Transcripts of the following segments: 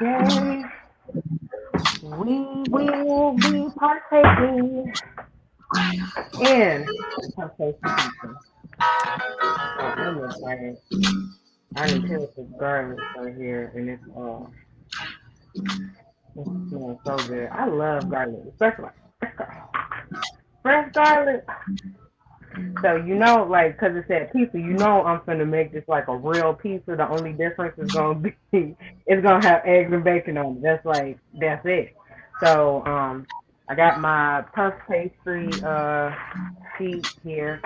Today we will be partaking in pasta. I'm excited. I didn't tell the garlic right here, and it smells so good. I love garlic, especially fresh garlic. So you know, like, cause it said pizza, you know, I'm finna make this like a real pizza. The only difference is gonna be it's gonna have eggs and bacon on it. That's it. So I got my puff pastry sheet here,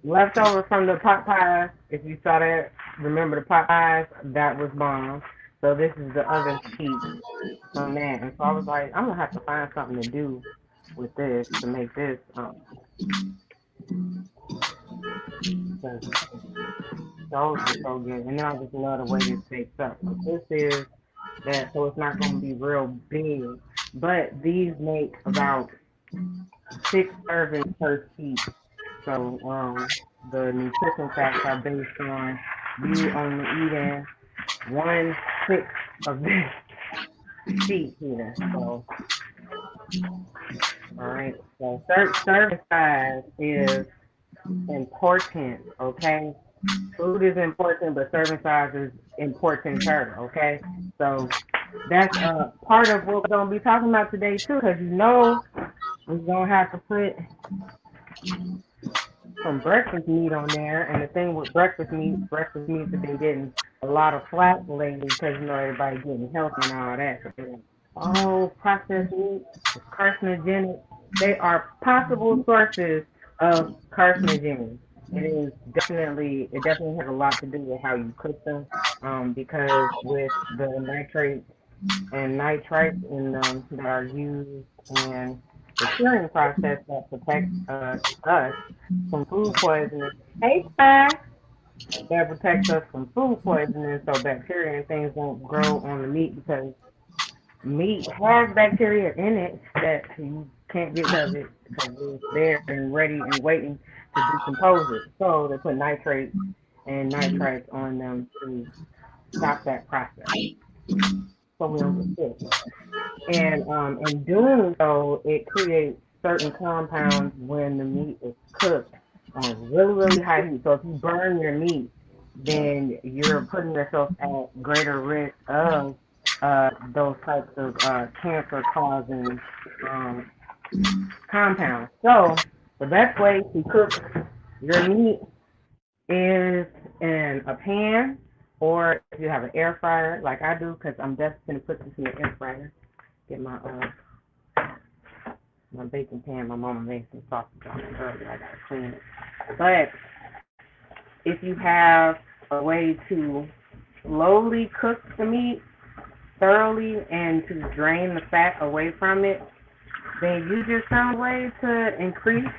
leftover from the pot pies. If you saw that, remember the pot pies? That was bomb. So this is the other sheet from that, and so I was like, I'm gonna have to find something to do with this to make this. Those are so good, and then I just love the way this shapes up. So this is that, so it's not gonna be real big, but these make about 6 servings per sheet. So the nutrition facts are based on you only eating 1/6 of this sheet here. So all right, so serving size is important, okay? Food is important, but serving size is important too, okay? So that's part of what we're going to be talking about today, too, because you know we're going to have to put some breakfast meat on there. And the thing with breakfast meats have been getting a lot of flack lately because, you know, everybody getting healthy and all that. So, oh, processed meat is carcinogenic. They are possible sources of carcinogens. It definitely has a lot to do with how you cook them, because with the nitrates and nitrites in them that are used in the curing process that protects us from food poisoning. Hey, Pie! That protects us from food poisoning, so bacteria and things won't grow on the meat because meat has bacteria in it that you can't get rid of it because it's there and ready and waiting to decompose it. So they put nitrates and nitrites on them to stop that process. So we don't get sick. And in doing so, it creates certain compounds when the meat is cooked on really, really high heat. So if you burn your meat, then you're putting yourself at greater risk of those types of cancer-causing compounds. So the best way to cook your meat is in a pan, or if you have an air fryer, like I do, because I'm definitely going to put this in the air fryer. Get my baking pan. My mama made some sausage on it earlier. I got to clean it. But if you have a way to slowly cook the meat thoroughly and to drain the fat away from it, then you just found a way to increase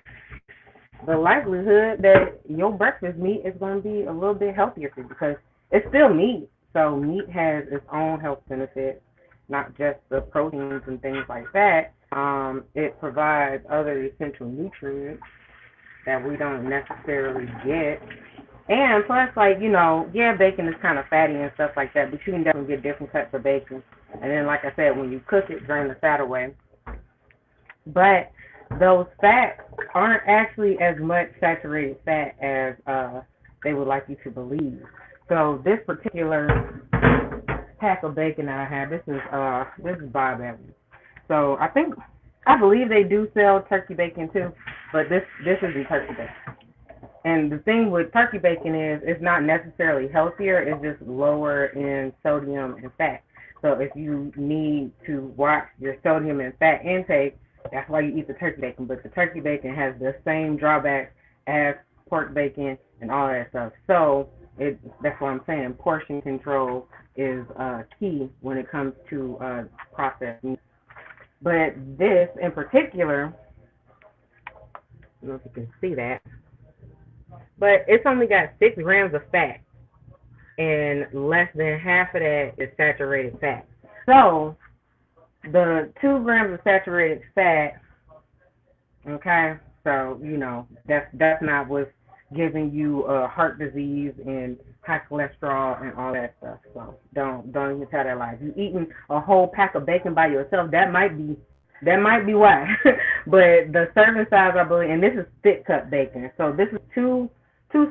the likelihood that your breakfast meat is going to be a little bit healthier for you because it's still meat. So meat has its own health benefits. not just the proteins and things like that. It provides other essential nutrients that we don't necessarily get. And plus, like, yeah, bacon is kind of fatty and stuff like that, but you can definitely get different types of bacon. And then, like I said, when you cook it, drain the fat away. But those fats aren't actually as much saturated fat as they would like you to believe. So this particular pack of bacon that I have, this is Bob Evans. So I believe they do sell turkey bacon too, but this isn't turkey bacon. And the thing with turkey bacon is it's not necessarily healthier, it's just lower in sodium and fat. So if you need to watch your sodium and fat intake, that's why you eat the turkey bacon. But the turkey bacon has the same drawbacks as pork bacon and all that stuff. So that's what I'm saying. Portion control is key when it comes to processed meat. But this in particular, I don't know if you can see that, but it's only got 6 grams of fat, and less than half of that is saturated fat. So the 2 grams of saturated fat, okay, so that's not what's giving you heart disease and high cholesterol and all that stuff. So don't even tell that lie. If you eating a whole pack of bacon by yourself, that might be why. But the serving size, I believe, and this is thick cut bacon. So this is two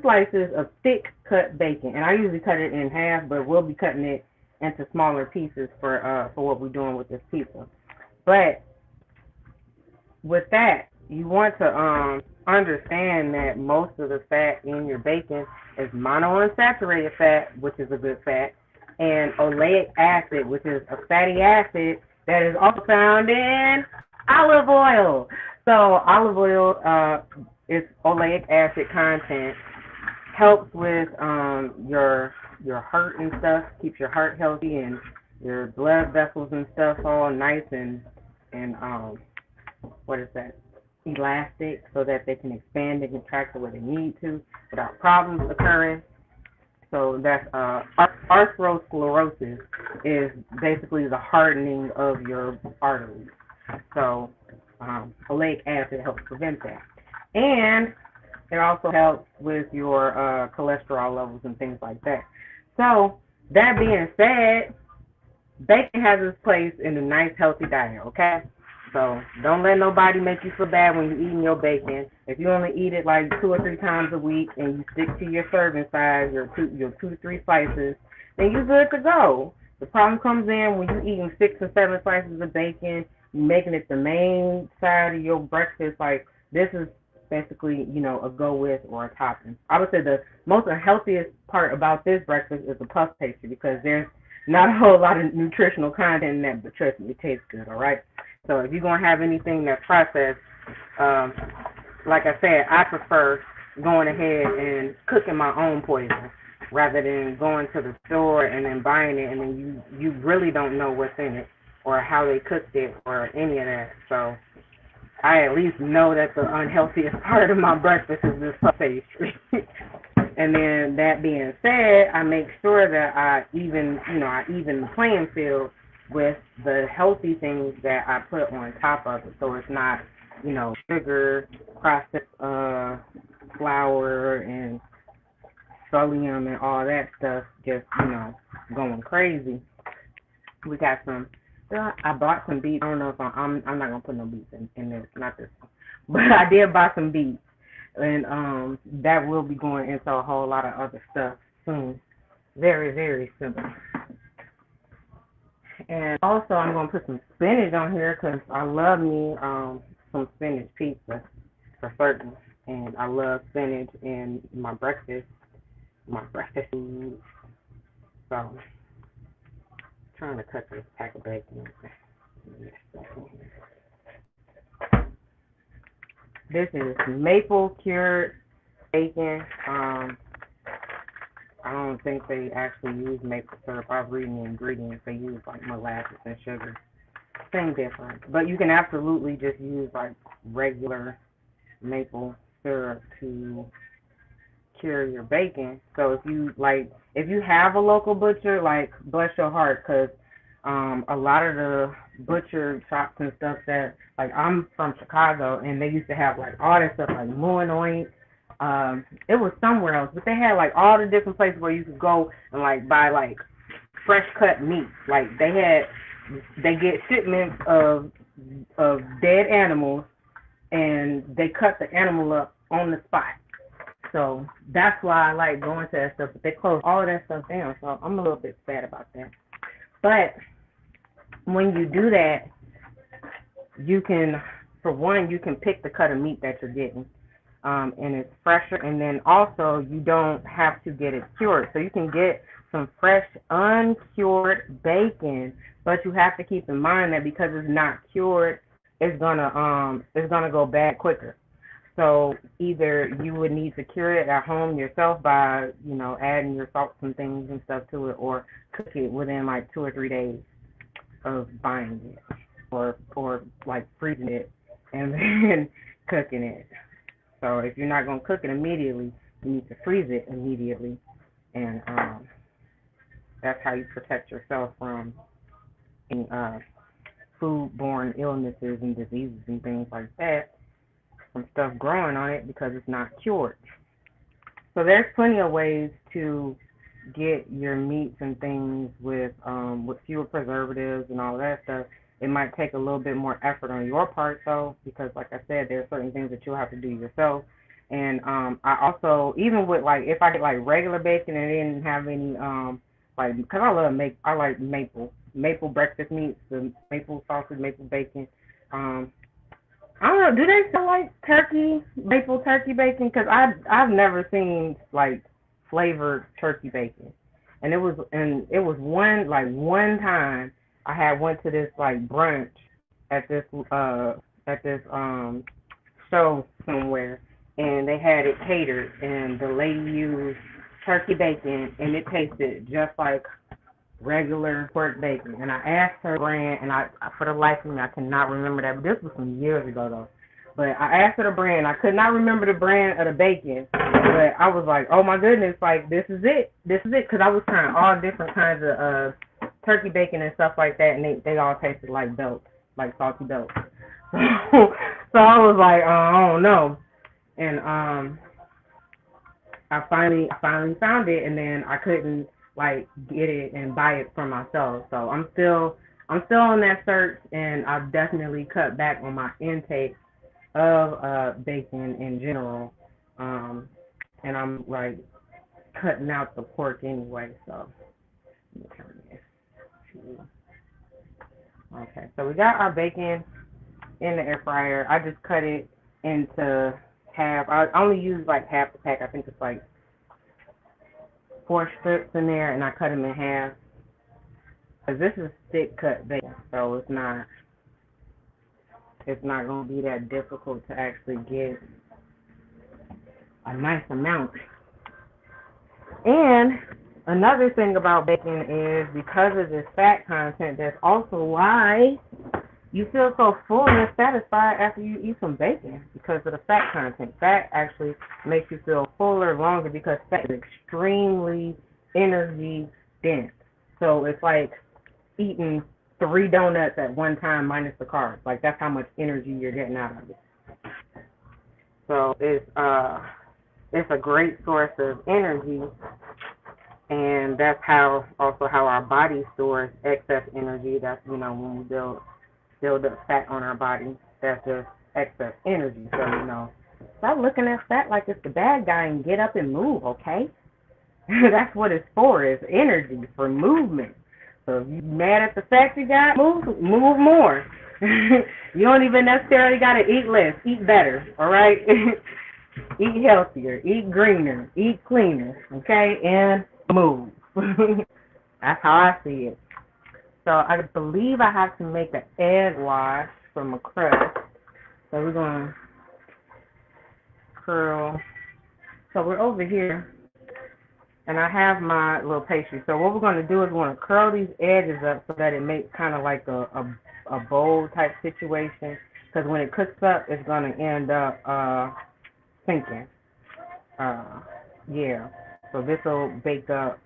slices of thick cut bacon, and I usually cut it in half, but we'll be cutting it into smaller pieces for what we're doing with this pizza. But with that, you want to understand that most of the fat in your bacon is monounsaturated fat, which is a good fat, and oleic acid, which is a fatty acid that is also found in olive oil. So olive oil is oleic acid content, helps with your heart and stuff, keeps your heart healthy and your blood vessels and stuff all nice and elastic, so that they can expand and contract the way they need to without problems occurring. So that's atherosclerosis is basically the hardening of your arteries. So oleic acid helps prevent that. And it also helps with your cholesterol levels and things like that. So that being said, bacon has its place in a nice healthy diet, okay? So don't let nobody make you feel bad when you're eating your bacon. If you only eat it like 2 or 3 times a week and you stick to your serving size, your 2 to 3 slices, then you're good to go. The problem comes in when you're eating 6 or 7 slices of bacon, you're making it the main side of your breakfast. Like, this is basically, a go with or a topping. I would say the most unhealthiest part about this breakfast is the puff pastry, because there's not a whole lot of nutritional content in that, but trust me, it tastes good, all right? So if you're going to have anything that's processed, like I said, I prefer going ahead and cooking my own poison rather than going to the store and then buying it, and then you really don't know what's in it or how they cooked it or any of that. So I at least know that the unhealthiest part of my breakfast is this puff pastry. And then that being said, I make sure that I even the playing field with the healthy things that I put on top of it. So it's not, sugar, processed flour, and sodium and all that stuff just, going crazy. We got some, I bought some beets. I don't know if I'm not going to put no beets in this, not this one. But I did buy some beets. And that will be going into a whole lot of other stuff soon. Very, very simple. And also, I'm going to put some spinach on here because I love me some spinach pizza for certain. And I love spinach in my breakfast food. So, I'm trying to cut this pack of bacon. This is maple cured bacon. I don't think they actually use maple syrup. I've read the ingredients. They use like molasses and sugar. Same difference. But you can absolutely just use like regular maple syrup to cure your bacon. So if you have a local butcher, like, bless your heart, because A lot of the butcher shops and stuff that, like, I'm from Chicago, and they used to have like all that stuff like Moonoi. It was somewhere else, but they had like all the different places where you could go and like buy like fresh cut meat. Like they get shipments of dead animals, and they cut the animal up on the spot. So that's why I like going to that stuff. But they closed all of that stuff down, so I'm a little bit sad about that. But when you do that, you can, for one, you can pick the cut of meat that you're getting, and it's fresher. And then also, you don't have to get it cured, so you can get some fresh, uncured bacon. But you have to keep in mind that because it's not cured, it's gonna go bad quicker. So either you would need to cure it at home yourself by, adding your salts and things and stuff to it, or cook it within like 2 or 3 days of buying it, or like freezing it and then cooking it. So if you're not gonna cook it immediately, you need to freeze it immediately, and that's how you protect yourself from any foodborne illnesses and diseases and things like that from stuff growing on it because it's not cured. So there's plenty of ways to get your meats and things with fewer preservatives and all that stuff. It might take a little bit more effort on your part though, because like I said, there are certain things that you'll have to do yourself. And I also, even with like, if I get like regular bacon and it didn't have any like, because I like maple breakfast meats, the maple sausage, maple bacon. I don't know. Do they sell like maple turkey bacon? Because I've never seen like flavored turkey bacon, and it was one time I had went to this like brunch at this show somewhere, and they had it catered, and the lady used turkey bacon, and it tasted just like regular pork bacon. And I asked her brand, and for the life of me, I cannot remember that. But this was some years ago, though. But I asked her the brand. I could not remember the brand of the bacon. But I was like, oh, my goodness, like, this is it. This is it. Because I was trying all different kinds of turkey bacon and stuff like that, and they all tasted like belts, like salty belts. So I was like, I don't know. And I finally found it, and then I couldn't like get it and buy it for myself. So I'm still on that search, and I've definitely cut back on my intake of bacon in general. And I'm like cutting out the pork anyway. So let me turn this. Okay, so we got our bacon in the air fryer. I just cut it into half. I only use like half the pack. I think it's like 4 strips in there, and I cut them in half. Cause this is thick cut bacon, so it's not gonna be that difficult to actually get a nice amount. And another thing about bacon is because of this fat content, that's also why you feel so full and satisfied after you eat some bacon, because of the fat content. Fat actually makes you feel fuller longer because fat is extremely energy dense. So it's like eating 3 donuts at one time minus the carbs. Like, that's how much energy you're getting out of it. So it's a great source of energy, and that's how our body stores excess energy. That's when we build up fat on our body, that's just excess energy. So stop looking at fat like it's the bad guy and get up and move, okay? That's what it's for. It's energy for movement. So if you're mad at the fact you got, move more. You don't even necessarily got to eat less. Eat better, all right? Eat healthier, eat greener, eat cleaner, okay? And move. That's how I see it. So I believe I have to make an egg wash from a crust. So we're going to curl. So we're over here, and I have my little pastry. So what we're going to do is we're going to curl these edges up so that it makes kind of like a bowl type situation. Because when it cooks up, it's going to end up sinking. Yeah. So this will bake up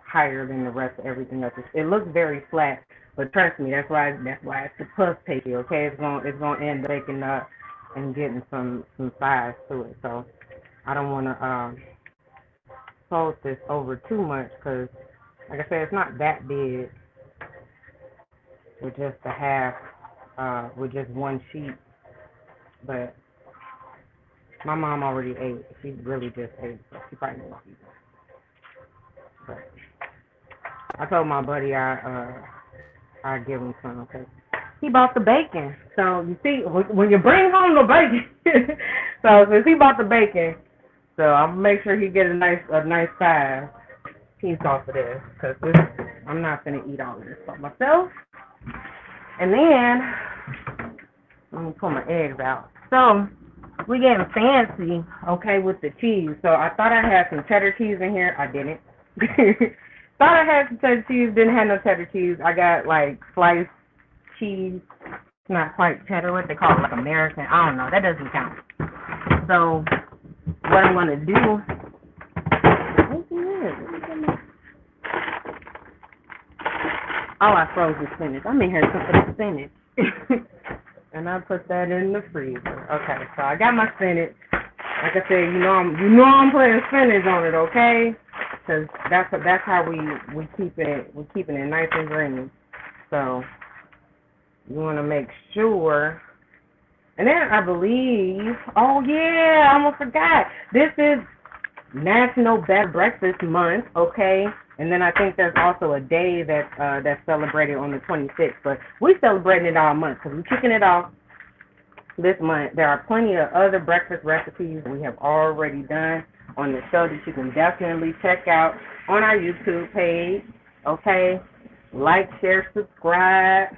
higher than the rest of everything else. It looks very flat, But trust me, that's why it's the puff pasty, okay? It's gonna end up waking up and getting some size to it. So I don't want to fold this over too much because, like I said, it's not that big with just a half, with just one sheet. But my mom already ate. She really just ate, so she probably won't eat it. But I told my buddy I give him some because he bought the bacon. So you see, when you bring home the bacon, so since he bought the bacon, so I'm gonna make sure he get a nice size piece off of this because I'm not gonna eat all of this by myself. And then let me pull my eggs out. So we getting fancy, okay, with the cheese. So I thought I had some cheddar cheese in here. I didn't. Thought I had some cheddar cheese. Didn't have no cheddar cheese. I got like sliced cheese. It's not quite cheddar. What they call it, like American. I don't know. That doesn't count. So what I'm gonna do? Oh, I froze the spinach. I'm in here cooking spinach. And I put that in the freezer. Okay, so I got my spinach. Like I said, I'm putting spinach on it, okay? Because that's how we keep it. We're keeping it nice and green. So you want to make sure. And then I believe, oh yeah, I almost forgot. This is National Better Breakfast Month, okay? And then I think there's also a day that's celebrated on the 26th. But we're celebrating it all month because we're kicking it off this month. There are plenty of other breakfast recipes we have already done on the show that you can definitely check out on our YouTube page, okay? Like, share, subscribe,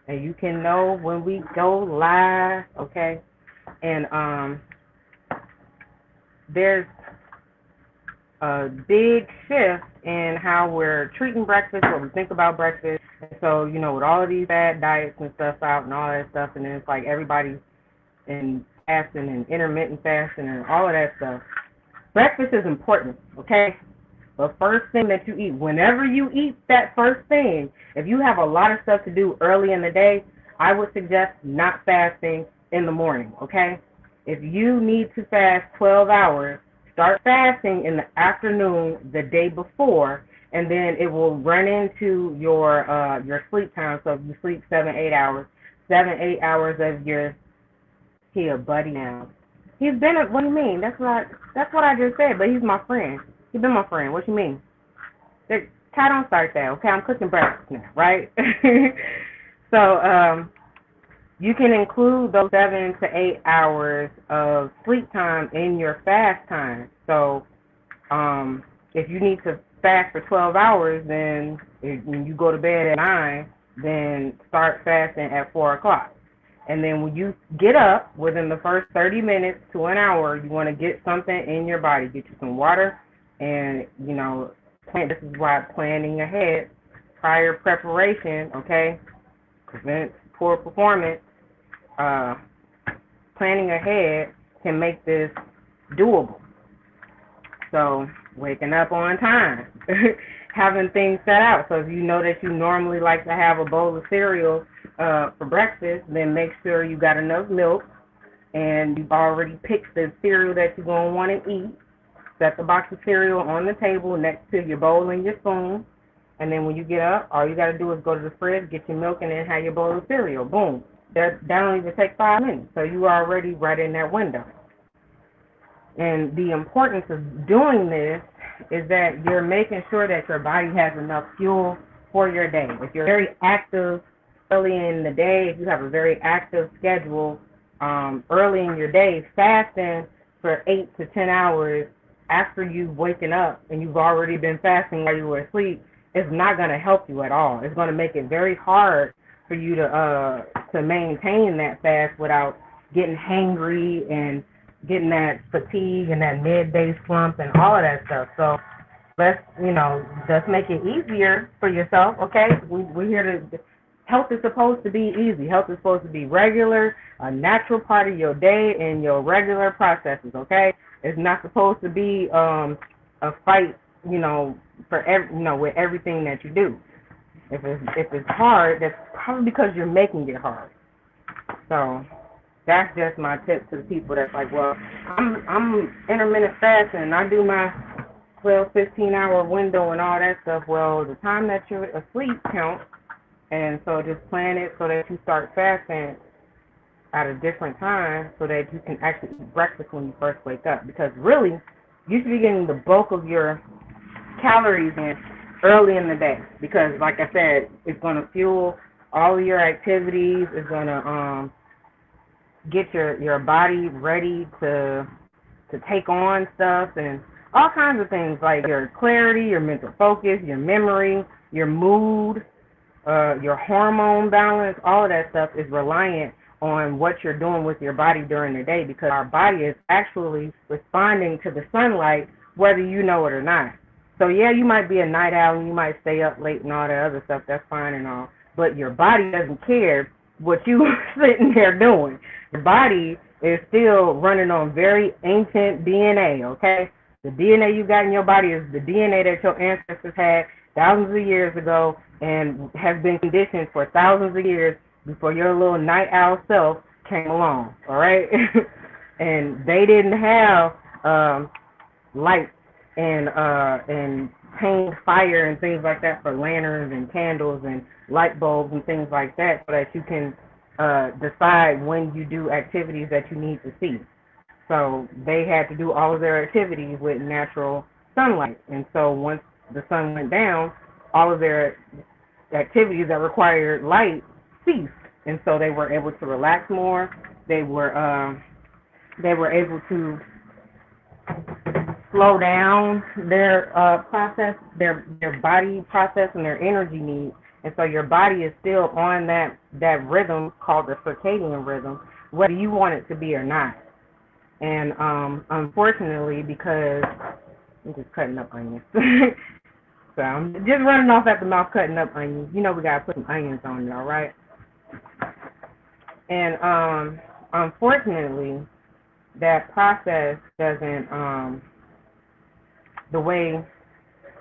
and you can know when we go live, okay? And there's a big shift in how we're treating breakfast, what we think about breakfast. And so, with all of these bad diets and stuff out and all that stuff, and then it's like everybody's in fasting and intermittent fasting and all of that stuff. Breakfast is important, okay? The first thing that you eat, whenever you eat that first thing, if you have a lot of stuff to do early in the day, I would suggest not fasting in the morning, okay? If you need to fast 12 hours, start fasting in the afternoon the day before, and then it will run into your sleep time. So if you sleep 7-8 hours, 7-8 hours of your buddy now. He's been a, what do you mean? That's what I just said, but he's my friend. He's been my friend. What you mean? Ty, don't start that, okay? I'm cooking breakfast now, right? So you can include those 7 to 8 hours of sleep time in your fast time. So if you need to fast for 12 hours, then when you go to bed at 9, then start fasting at 4 o'clock. And then when you get up, within the first 30 minutes to an hour, you want to get something in your body. Get you some water and, this is why planning ahead, prior preparation, okay, prevents poor performance. Planning ahead can make this doable. So waking up on time, having things set out. So if you know that you normally like to have a bowl of cereal for breakfast, then make sure you got enough milk and you've already picked the cereal that you're going to want to eat. Set the box of cereal on the table next to your bowl and your spoon. And then when you get up, all you got to do is go to the fridge, get your milk, and then have your bowl of cereal. Boom. That don't even take 5 minutes. So you are already right in that window. And the importance of doing this is that you're making sure that your body has enough fuel for your day. If you're very active early in the day, if you have a very active schedule early in your day, fasting for 8 to 10 hours after you've waken up and you've already been fasting while you were asleep is not going to help you at all. It's going to make it very hard for you to maintain that fast without getting hangry and getting that fatigue and that midday slump and all of that stuff. So let's, just make it easier for yourself, okay? We're here to, health is supposed to be easy. Health is supposed to be regular, a natural part of your day and your regular processes, okay? It's not supposed to be a fight, for with everything that you do. If it's hard, that's probably because you're making it hard. So that's just my tip to the people that's like, well, I'm intermittent fasting and I do my 12, 15-hour window and all that stuff. Well, the time that you're asleep counts, and so just plan it so that you start fasting at a different time so that you can actually eat breakfast when you first wake up. Because really, you should be getting the bulk of your calories in early in the day. Because like I said, it's going to fuel all of your activities. It's going to get your body ready to take on stuff and all kinds of things like your clarity, your mental focus, your memory, your mood, your hormone balance. All of that stuff is reliant on what you're doing with your body during the day, because our body is actually responding to the sunlight whether you know it or not. So yeah, you might be a night owl and you might stay up late and all that other stuff. That's fine and all, but your body doesn't care what you sitting there doing. Your body is still running on very ancient DNA, okay? The DNA you got in your body is the DNA that your ancestors had thousands of years ago and has been conditioned for thousands of years before your little night owl self came along, all right? And they didn't have lights and hang fire and things like that for lanterns and candles and light bulbs and things like that so that you can decide when you do activities that you need to see. So they had to do all of their activities with natural sunlight. And so once the sun went down, all of their activities that required light ceased. And so they were able to relax more. They were able to slow down their process, their body process and their energy needs. And so your body is still on that rhythm called the circadian rhythm, whether you want it to be or not. And unfortunately, because I'm just cutting up onions. So I'm just running off at the mouth cutting up onions. You know we got to put some onions on there, all right? And unfortunately, that process doesn't, the way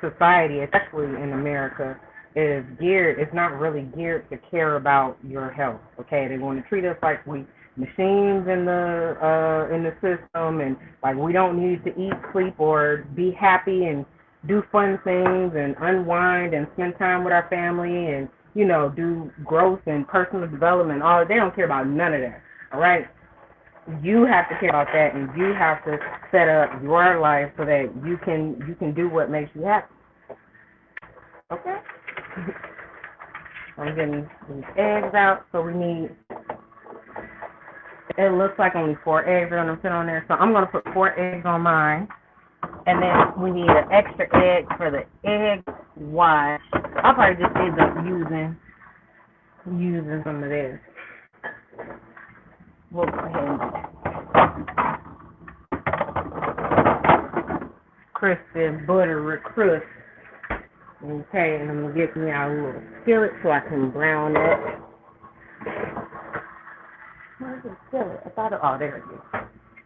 society, especially in America, is geared, it's not really geared to care about your health, okay? They want to treat us like we machines in the system, and like we don't need to eat, sleep, or be happy and do fun things and unwind and spend time with our family and, you know, do growth and personal development. All they don't care about none of that, all right? You have to care about that, and you have to set up your life so that you can do what makes you happy. Okay? I'm getting these eggs out, so we need, it looks like only 4 eggs are going to fit on there, so I'm going to put 4 eggs on mine, and then we need an extra egg for the egg wash. I'll probably just end up using some of this. We'll go ahead and do that. Crispy, buttery crisp. Okay, and I'm going to get me out a little skillet so I can brown it. Where's the skillet? I thought oh, there it is.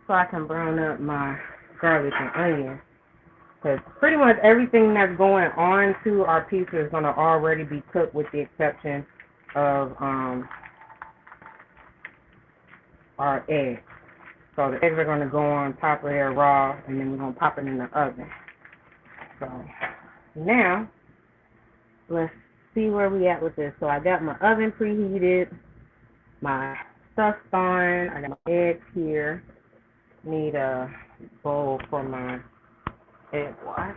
So I can brown up my garlic and onion. Because pretty much everything that's going on to our pizza is going to already be cooked with the exception of our eggs. So the eggs are going to go on top of there raw, and then we're going to pop it in the oven. So now, let's see where we at with this. So I got my oven preheated, my stuff's on, I got my eggs here. Need a bowl for my egg wash.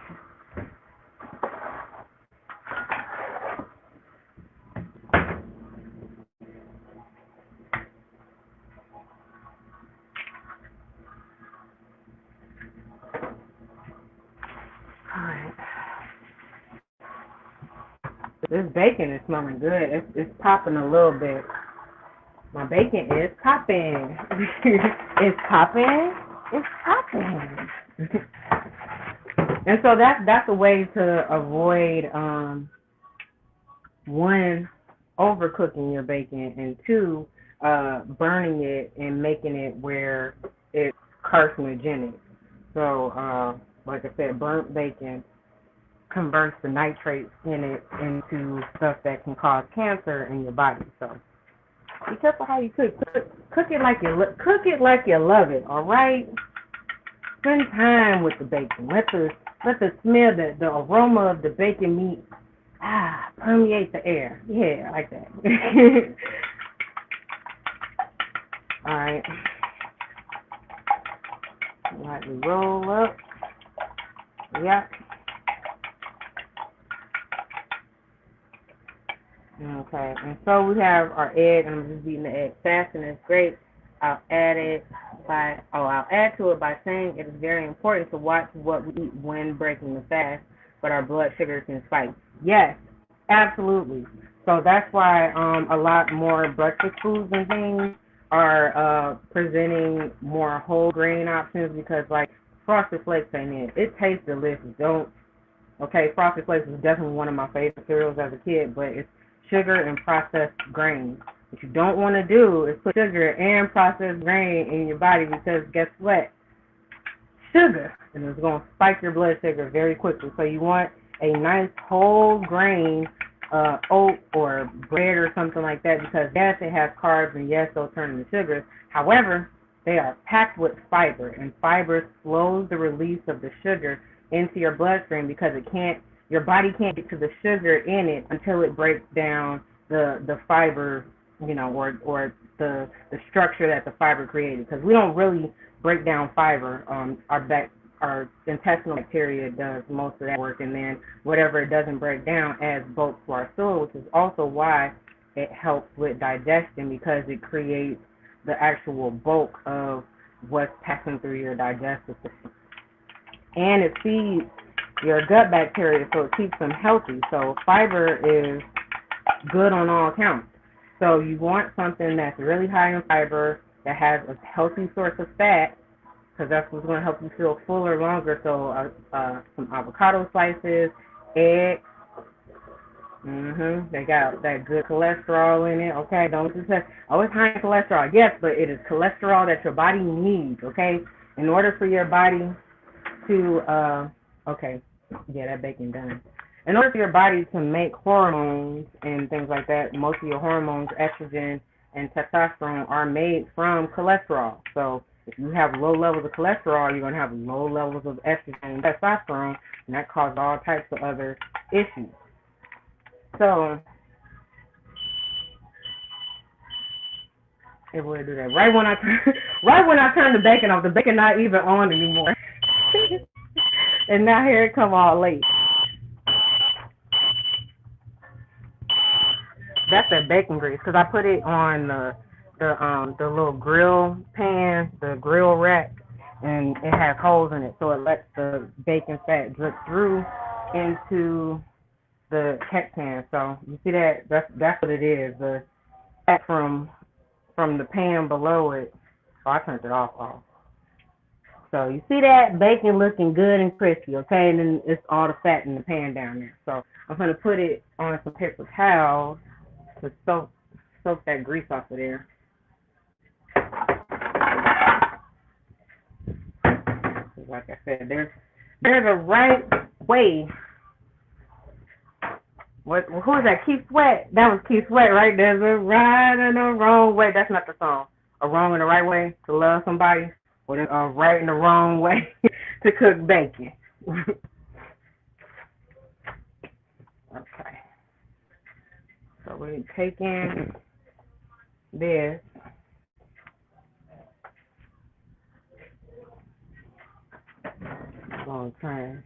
Alright. This bacon is smelling good. It's popping a little bit. My bacon is popping. It's popping. It's popping. And so that's a way to avoid one, overcooking your bacon, and two, burning it and making it where it's carcinogenic. So like I said, burnt bacon converts the nitrates in it into stuff that can cause cancer in your body. So be careful how you cook. Cook it like you love it. All right. Spend time with the bacon. Let the smell, the aroma of the bacon meat permeate the air. Yeah, I like that. All right. Lightly roll up. Yep. Okay, and so we have our egg, and I'm just beating the egg fast, and it's great. I'll add to it by saying it is very important to watch what we eat when breaking the fast, but our blood sugar can spike. Yes, absolutely. So that's why a lot more breakfast foods and things are presenting more whole grain options, because like Frosted Flakes ain't it. It tastes delicious. Frosted Flakes is definitely one of my favorite cereals as a kid, but it's sugar and processed grain. What you don't want to do is put sugar and processed grain in your body, because guess what? Sugar, and it's going to spike your blood sugar very quickly. So you want a nice whole grain oat or bread or something like that, because yes, it has carbs, and yes, they'll turn into sugars. However, they are packed with fiber, and fiber slows the release of the sugar into your bloodstream, because your body can't get to the sugar in it until it breaks down the fiber, or the structure that the fiber created. Because we don't really break down fiber. Our intestinal bacteria does most of that work, and then whatever it doesn't break down adds bulk to our stool, which is also why it helps with digestion, because it creates the actual bulk of what's passing through your digestive system. And it feeds your gut bacteria, so it keeps them healthy. So fiber is good on all accounts. So you want something that's really high in fiber, that has a healthy source of fat, because that's what's going to help you feel fuller longer. So some avocado slices, eggs. They got that good cholesterol in it. Okay, don't just say, oh, it's high in cholesterol. Yes, but it is cholesterol that your body needs. Okay, in order for your body to that bacon done. In order for your body to make hormones and things like that, most of your hormones, estrogen and testosterone, are made from cholesterol. So if you have low levels of cholesterol, you're going to have low levels of estrogen and testosterone, and that causes all types of other issues. So it would do that right when I turn the bacon off. The bacon not even on anymore, and now here it come all late. That's that bacon grease, because I put it on the little grill pan, the grill rack, and it has holes in it, so it lets the bacon fat drip through into the tech pan. So you see that? That's what it is. The fat from the pan below it. Oh, I turned it off. So you see that bacon looking good and crispy, okay? And then it's all the fat in the pan down there. So I'm gonna put it on some paper towels to soak that grease off of there. Like I said, there's a right way. Who was that? Keith Sweat. That was Keith Sweat, right? There's a right and a wrong way. That's not the song. A wrong and a right way to love somebody, or a right and a wrong way to cook bacon. Okay. So we're taking this. I'm going to try and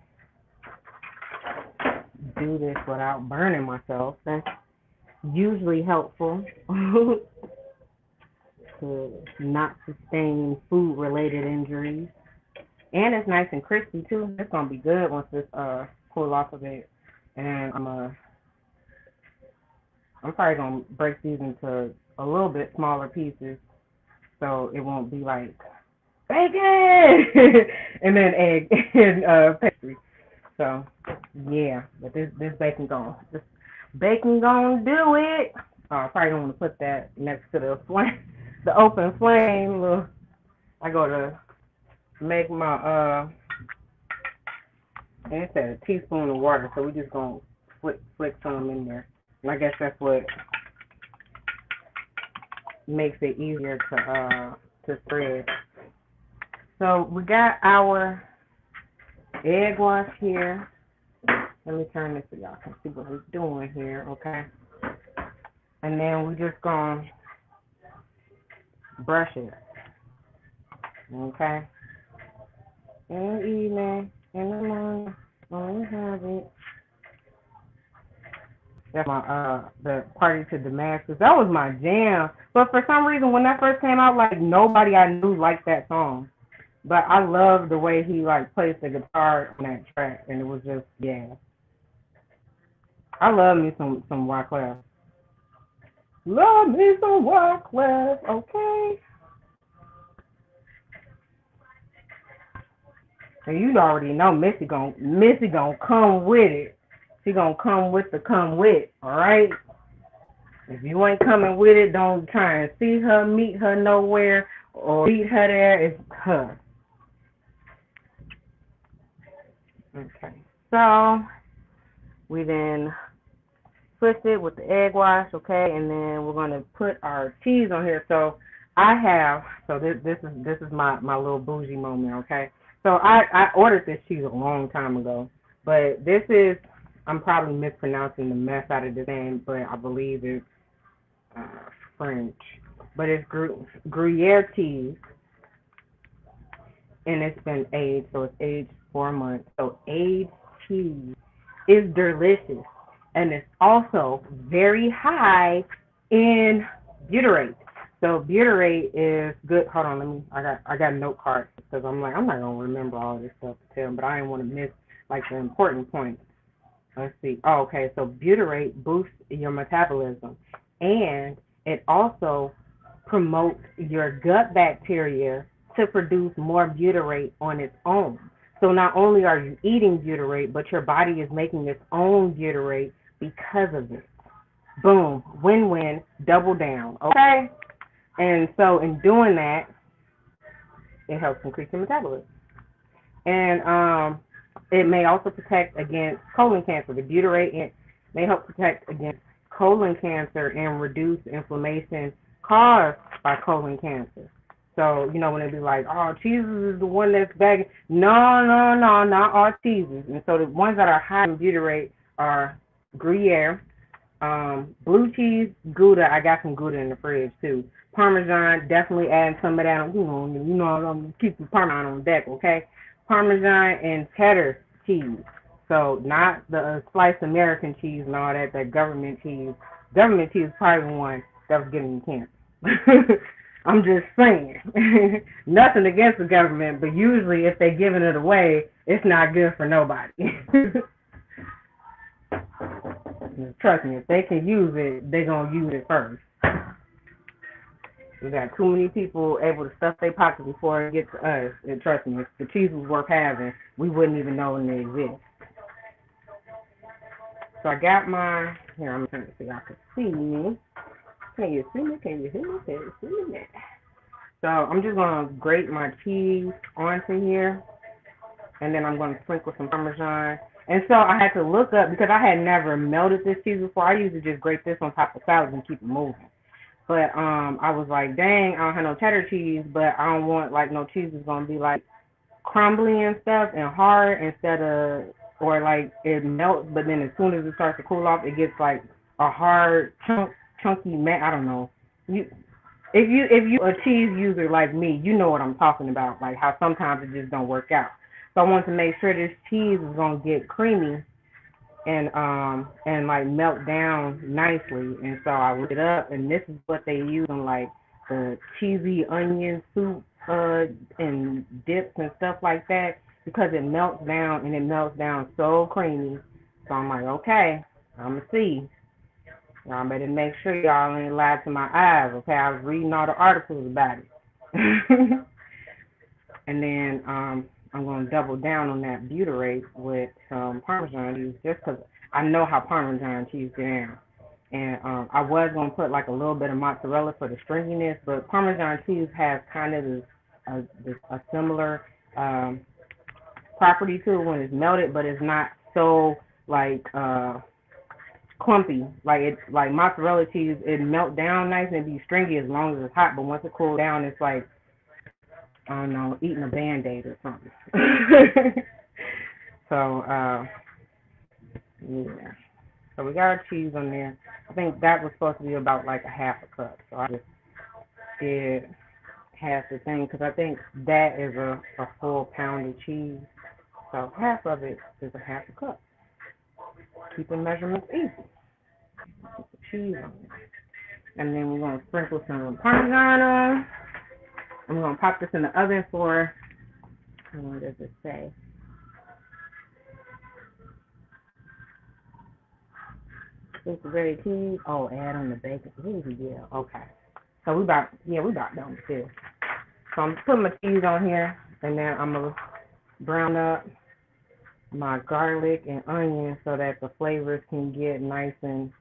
do this without burning myself. That's usually helpful to not sustain food-related injuries. And it's nice and crispy too. It's gonna be good once this cool off a bit. And I'm probably gonna break these into a little bit smaller pieces, so it won't be like bacon and then egg and pastry. So yeah, but this bacon gonna do it. Oh, I probably don't want to put that next to the flame, the open flame. I go to make my And it said a teaspoon of water, so we just gonna flick some in there. And I guess that's what makes it easier to spread. So we got our egg wash here. Let me turn this so y'all can see what we're doing here, okay? And then we're just gonna brush it, okay? In the evening, in the morning, when we have it. That's my the Party to Damascus. That was my jam. But for some reason, when that first came out, like nobody I knew liked that song. But I love the way he like plays the guitar on that track, and it was just yeah. I love me some Wyclef. Love me some Wyclef, okay. And you already know Missy gonna come with it. She gonna come with the come with, all right? If you ain't coming with it, don't try and see her, meet her nowhere, or meet her there. It's her. Okay, so we then twist it with the egg wash, okay, and then we're gonna put our cheese on here. So this is my little bougie moment, okay. So I ordered this cheese a long time ago, but this is, I'm probably mispronouncing the mess out of the name, but I believe it's French, but it's Gruyere cheese, and it's been aged, so it's aged 4 months. So aged cheese is delicious, and it's also very high in butyrate. So butyrate is good. Hold on, I got a note card because I'm not gonna remember all this stuff to tell them, but I didn't want to miss like the important points. Let's see. Oh, okay. So butyrate boosts your metabolism, and it also promotes your gut bacteria to produce more butyrate on its own. So not only are you eating butyrate, but your body is making its own butyrate because of it. Boom. Win-win. Double down. Okay? And so in doing that, it helps increase your metabolism. And it may also protect against colon cancer. The butyrate may help protect against colon cancer and reduce inflammation caused by colon cancer. So, you know, when they be like, oh, cheeses is the one that's bagging. No, not all cheeses. And so the ones that are high in butyrate are Gruyere, blue cheese, Gouda. I got some Gouda in the fridge too. Parmesan, definitely adding some of that. You know, I'm keeping Parmesan on deck, okay? Parmesan and cheddar cheese. So not the sliced American cheese and all that government cheese. Government cheese is probably the one that was giving you cancer. I'm just saying. Nothing against the government, but usually if they're giving it away, it's not good for nobody. Trust me, if they can use it, they're going to use it first. We got too many people able to stuff their pockets before it gets to us. And trust me, if the cheese was worth having, we wouldn't even know when they exist. So I got my, here, I'm trying to see if y'all can see me. Can you see me? Can you hear me? Can you see me? So I'm just going to grate my cheese onto here. And then I'm going to sprinkle some Parmesan. And so I had to look up, because I had never melted this cheese before. I usually just grate this on top of salads and keep it moving. But I was like, dang, I don't have no cheddar cheese, but I don't want like no cheese that's going to be like crumbly and stuff and hard instead of, or like it melts, but then as soon as it starts to cool off, it gets like a hard chunky I don't know. If you a cheese user like me, you know what I'm talking about, like how sometimes it just don't work out. So I wanted to make sure this cheese is gonna get creamy and like melt down nicely. And so I whipped it up, and this is what they use in like the cheesy onion soup and dips and stuff like that, because it melts down, and it melts down so creamy. So I'm like, okay, I'm gonna see. Y'all better make sure y'all ain't lied to my eyes, okay? I was reading all the articles about it. And then I'm going to double down on that butyrate with some Parmesan cheese, just because I know how Parmesan cheese get down. And I was going to put like a little bit of mozzarella for the stringiness, but Parmesan cheese has kind of a similar property to it when it's melted, but it's not so like clumpy. Like it's like mozzarella cheese, it melt down nice and be stringy as long as it's hot, but once it cools down, it's like, I don't know, eating a Band-Aid or something. So yeah. So we got our cheese on there. I think that was supposed to be about like a half a cup. So I just did half the thing because I think that is a full pound of cheese. So half of it is a half a cup. Keeping measurements easy. Put the cheese on it. And then we're going to sprinkle some Parmesan on. And we're going to pop this in the oven for, what does it say? 6 ready cheese. Oh, add on the bacon. Ooh, yeah, okay. So we about done with this. So I'm putting my cheese on here, and then I'm going to brown up my garlic and onion so that the flavors can get nice and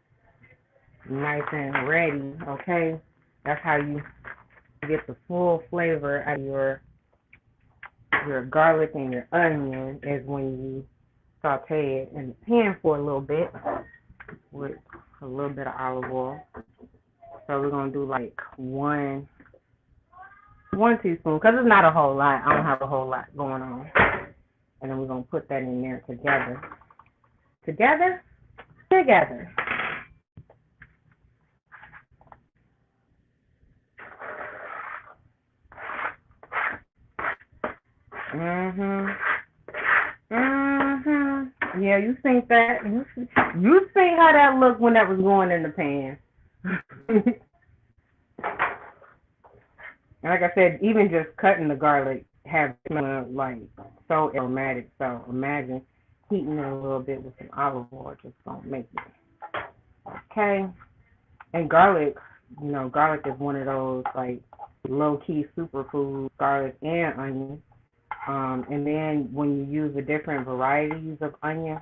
ready, okay? That's how you get the full flavor out of your garlic and your onion, is when you saute it in the pan for a little bit with a little bit of olive oil. So we're going to do like one teaspoon, because it's not a whole lot. I don't have a whole lot going on. And then we're going to put that in there together. Together. Yeah, you think that. You see how that looked when that was going in the pan. And like I said, even just cutting the garlic have smelling like so aromatic. So imagine heating it a little bit with some olive oil, just gonna make it. Okay. And garlic, garlic is one of those like low-key superfoods, garlic and onion. And then when you use the different varieties of onion,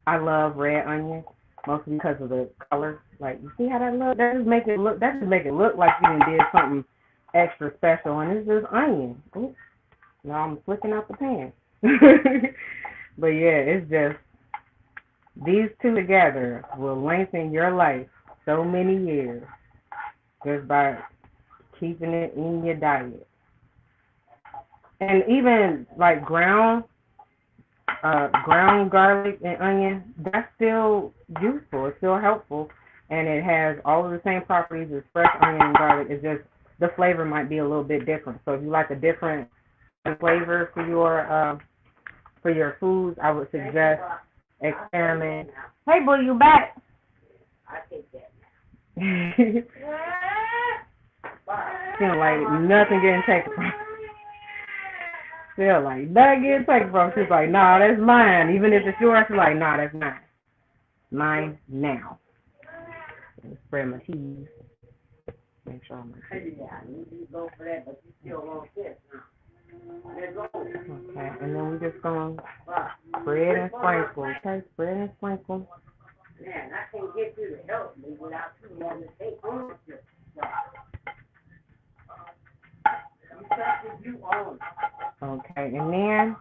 I love red onion, mostly because of the color. Like, you see how that look? That just make it look like you did something extra special, and it's just onion. Oops. Now I'm flicking out the pan. But yeah, it's just, these two together will lengthen your life so many years just by keeping it in your diet. And even like ground garlic and onion, that's still useful. It's still helpful, and it has all of the same properties as fresh onion and garlic. It's just the flavor might be a little bit different. So if you like a different flavor for your foods, I would suggest experiment. Hey, boy, you back? I take that. Feel like nothing getting taken from. Feel like nothing getting taken from. She's like, nah, that's mine. Even if it's yours, she's like, nah, that's mine. Mine now. Spread my cheese. Make sure I'm okay, and then we're just going to spread and sprinkle. Okay, spread and sprinkle. Man, I can't get you to help me without you wanting to take ownership. You own. Okay, and then,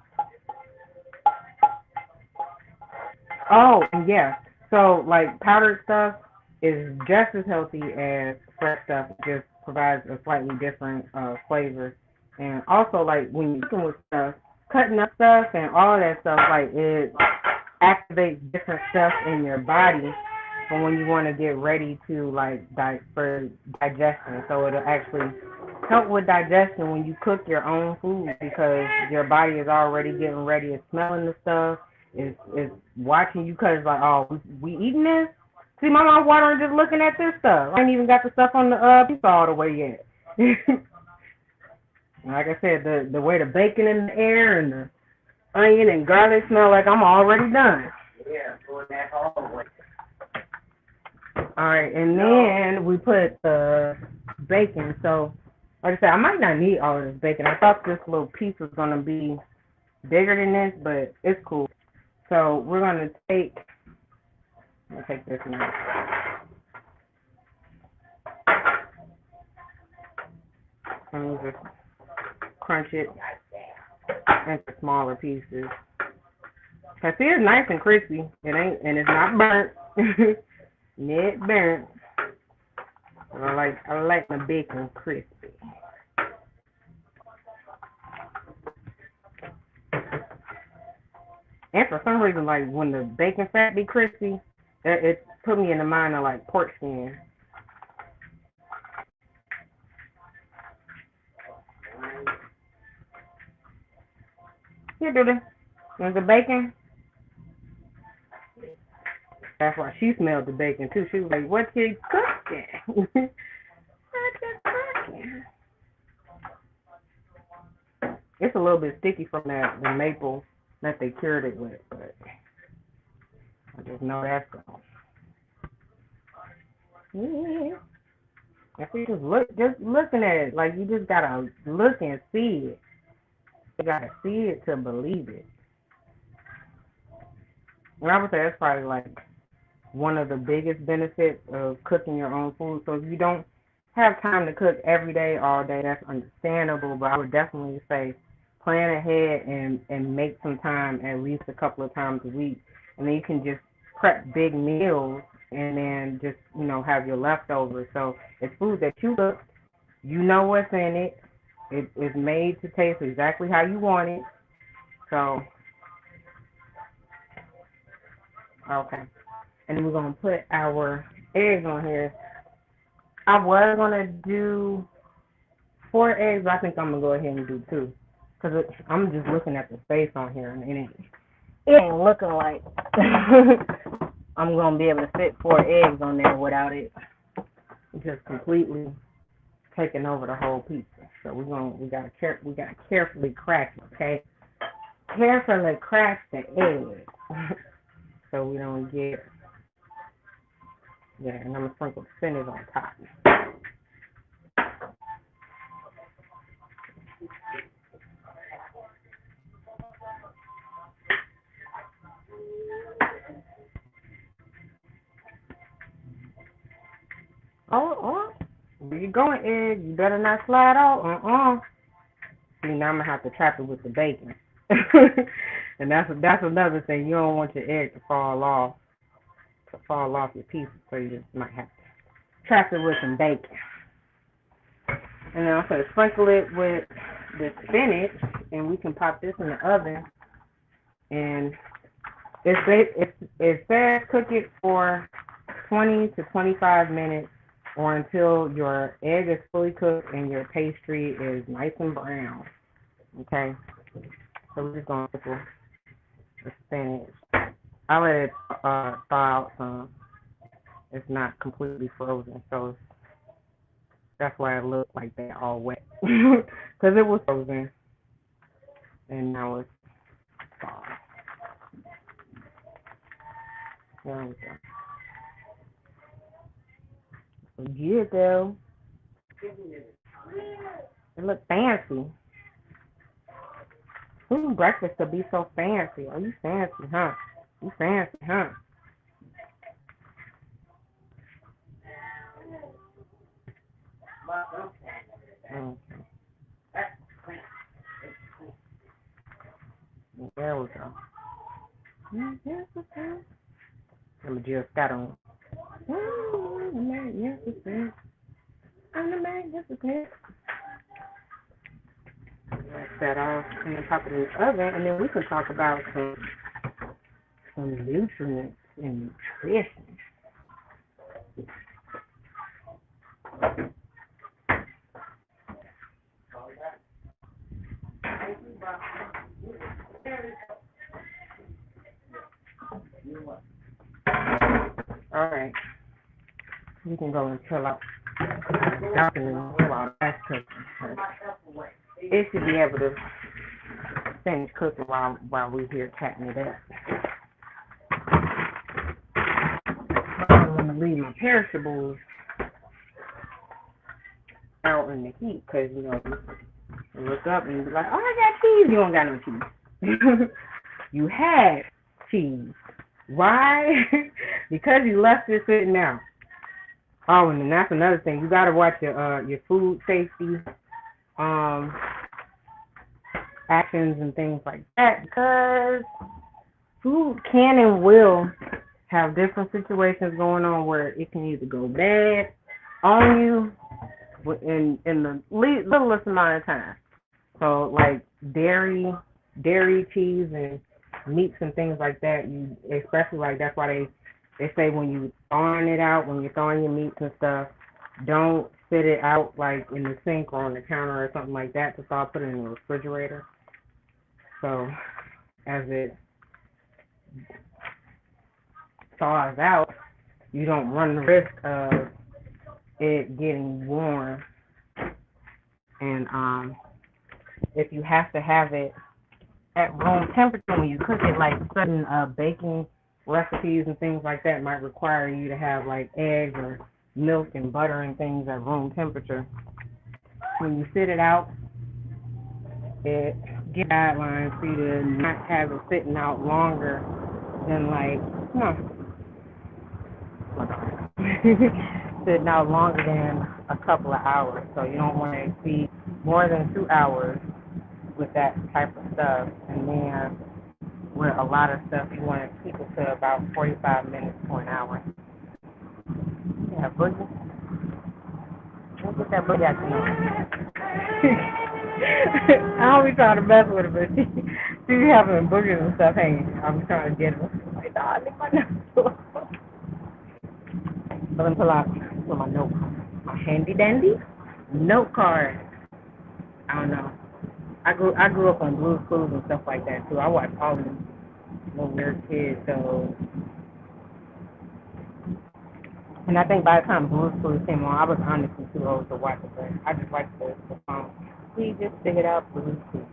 oh, yeah. So, like, powdered stuff is just as healthy as fresh stuff. It just provides a slightly different flavor. And also, like, when you're cooking with stuff, cutting up stuff and all of that stuff, like, it activates different stuff in your body for when you want to get ready to, like, for digestion. So it'll actually help with digestion when you cook your own food, because your body is already getting ready. It's smelling the stuff. It's watching you, because it's like, oh, we eating this? See, my mouth watering just looking at this stuff. I ain't even got the stuff on the pizza all the way yet. Like I said, the way the bacon in the air and the onion and garlic smell, like I'm already done. Yeah, doing that all the way. All right, and then we put the bacon. So, like I said, I might not need all of this bacon. I thought this little piece was going to be bigger than this, but it's cool. So we're going to take this now. And we'll just crunch it into smaller pieces. Cause see, it's nice and crispy. It ain't, and it's not burnt. It burnt. I like my bacon crispy. And for some reason, like when the bacon fat be crispy, it put me in the mind of like pork skin. Here, do this. There's the bacon. That's why she smelled the bacon too. She was like, "What you cooking? What you cooking?" It's a little bit sticky from the maple that they cured it with, but I just know that's gone. Yeah. If you just looking at it, like you just gotta look and see it. You gotta see it to believe it. And I would say that's probably like one of the biggest benefits of cooking your own food. So if you don't have time to cook every day, all day, that's understandable. But I would definitely say plan ahead and make some time at least a couple of times a week. And then you can just prep big meals and then just, have your leftovers. So it's food that you cook, you know what's in it. It is made to taste exactly how you want it. So, okay. And then we're going to put our eggs on here. I was going to do 4 eggs, but I think I'm going to go ahead and do 2. Because I'm just looking at the space on here, and it ain't looking like I'm going to be able to fit 4 eggs on there without it just completely taking over the whole pizza. So we gotta carefully crack it, okay? Carefully crack the egg so we don't get, and I'm gonna sprinkle the spinach on top. Oh, where you going, egg? You better not slide out. See, now I'm gonna have to trap it with the bacon. And that's another thing. You don't want your egg to fall off your pieces, so you just might have to trap it with some bacon. And then I'm gonna sprinkle it with the spinach, and we can pop this in the oven. And it says cook it for 20 to 25 minutes, or until your egg is fully cooked and your pastry is nice and brown. Okay, so we're just going to put the spinach. I let it thaw out some. It's not completely frozen, so that's why it looked like that all wet. Because it was frozen, and now it's thawed. There we go. Good though. It looks fancy. Whose breakfast could be so fancy? Oh, you fancy, huh? You fancy, huh? Okay. There we go. I'm just got on. Ooh, magnificent. I'm the magnificent. Let that off and then pop it in the oven, and then we can talk about some nutrients and nutrition. All right, you can go and chill out. While that's cooking. It should be able to finish cooking while we're here chatting it up. I don't want to leave my perishables out in the heat, because you look up and you be like, oh, I got cheese. You don't got no cheese. You had cheese. Why? Because you left it sitting out. Oh, and then that's another thing. You gotta watch your food safety actions and things like that, because food can and will have different situations going on where it can either go bad on you in the littlest amount of time. So like dairy, cheese, and meats and things like that. You especially like that's why they say when you thawing it out, when you're thawing your meats and stuff, don't sit it out like in the sink or on the counter or something like that to thaw. Put it in the refrigerator. So as it thaws out, you don't run the risk of it getting warm. And if you have to have it at room temperature when you cook it, like certain baking recipes and things like that might require you to have like eggs or milk and butter and things at room temperature. When you sit it out, it gives guidelines for you to not have it sitting out longer than like, sitting out longer than a couple of hours. So you don't want to exceed more than 2 hours with that type of stuff. And then with a lot of stuff, you want to keep it to about 45 minutes to an hour. Yeah, Boogie. We'll get that Boogie out tonight. I don't be trying to mess with her, but she having boogers and stuff hanging. I'm trying to get her. Like, nah, I think my nose. But let me pull out my note, my handy dandy note card. I don't know. I grew up on Blue's Clues and stuff like that too. I watched all of them little weird kids shows. And I think by the time Blue's Clues came on, I was honestly too old to watch it, but I just liked the song. We just figured out Blue's Clues.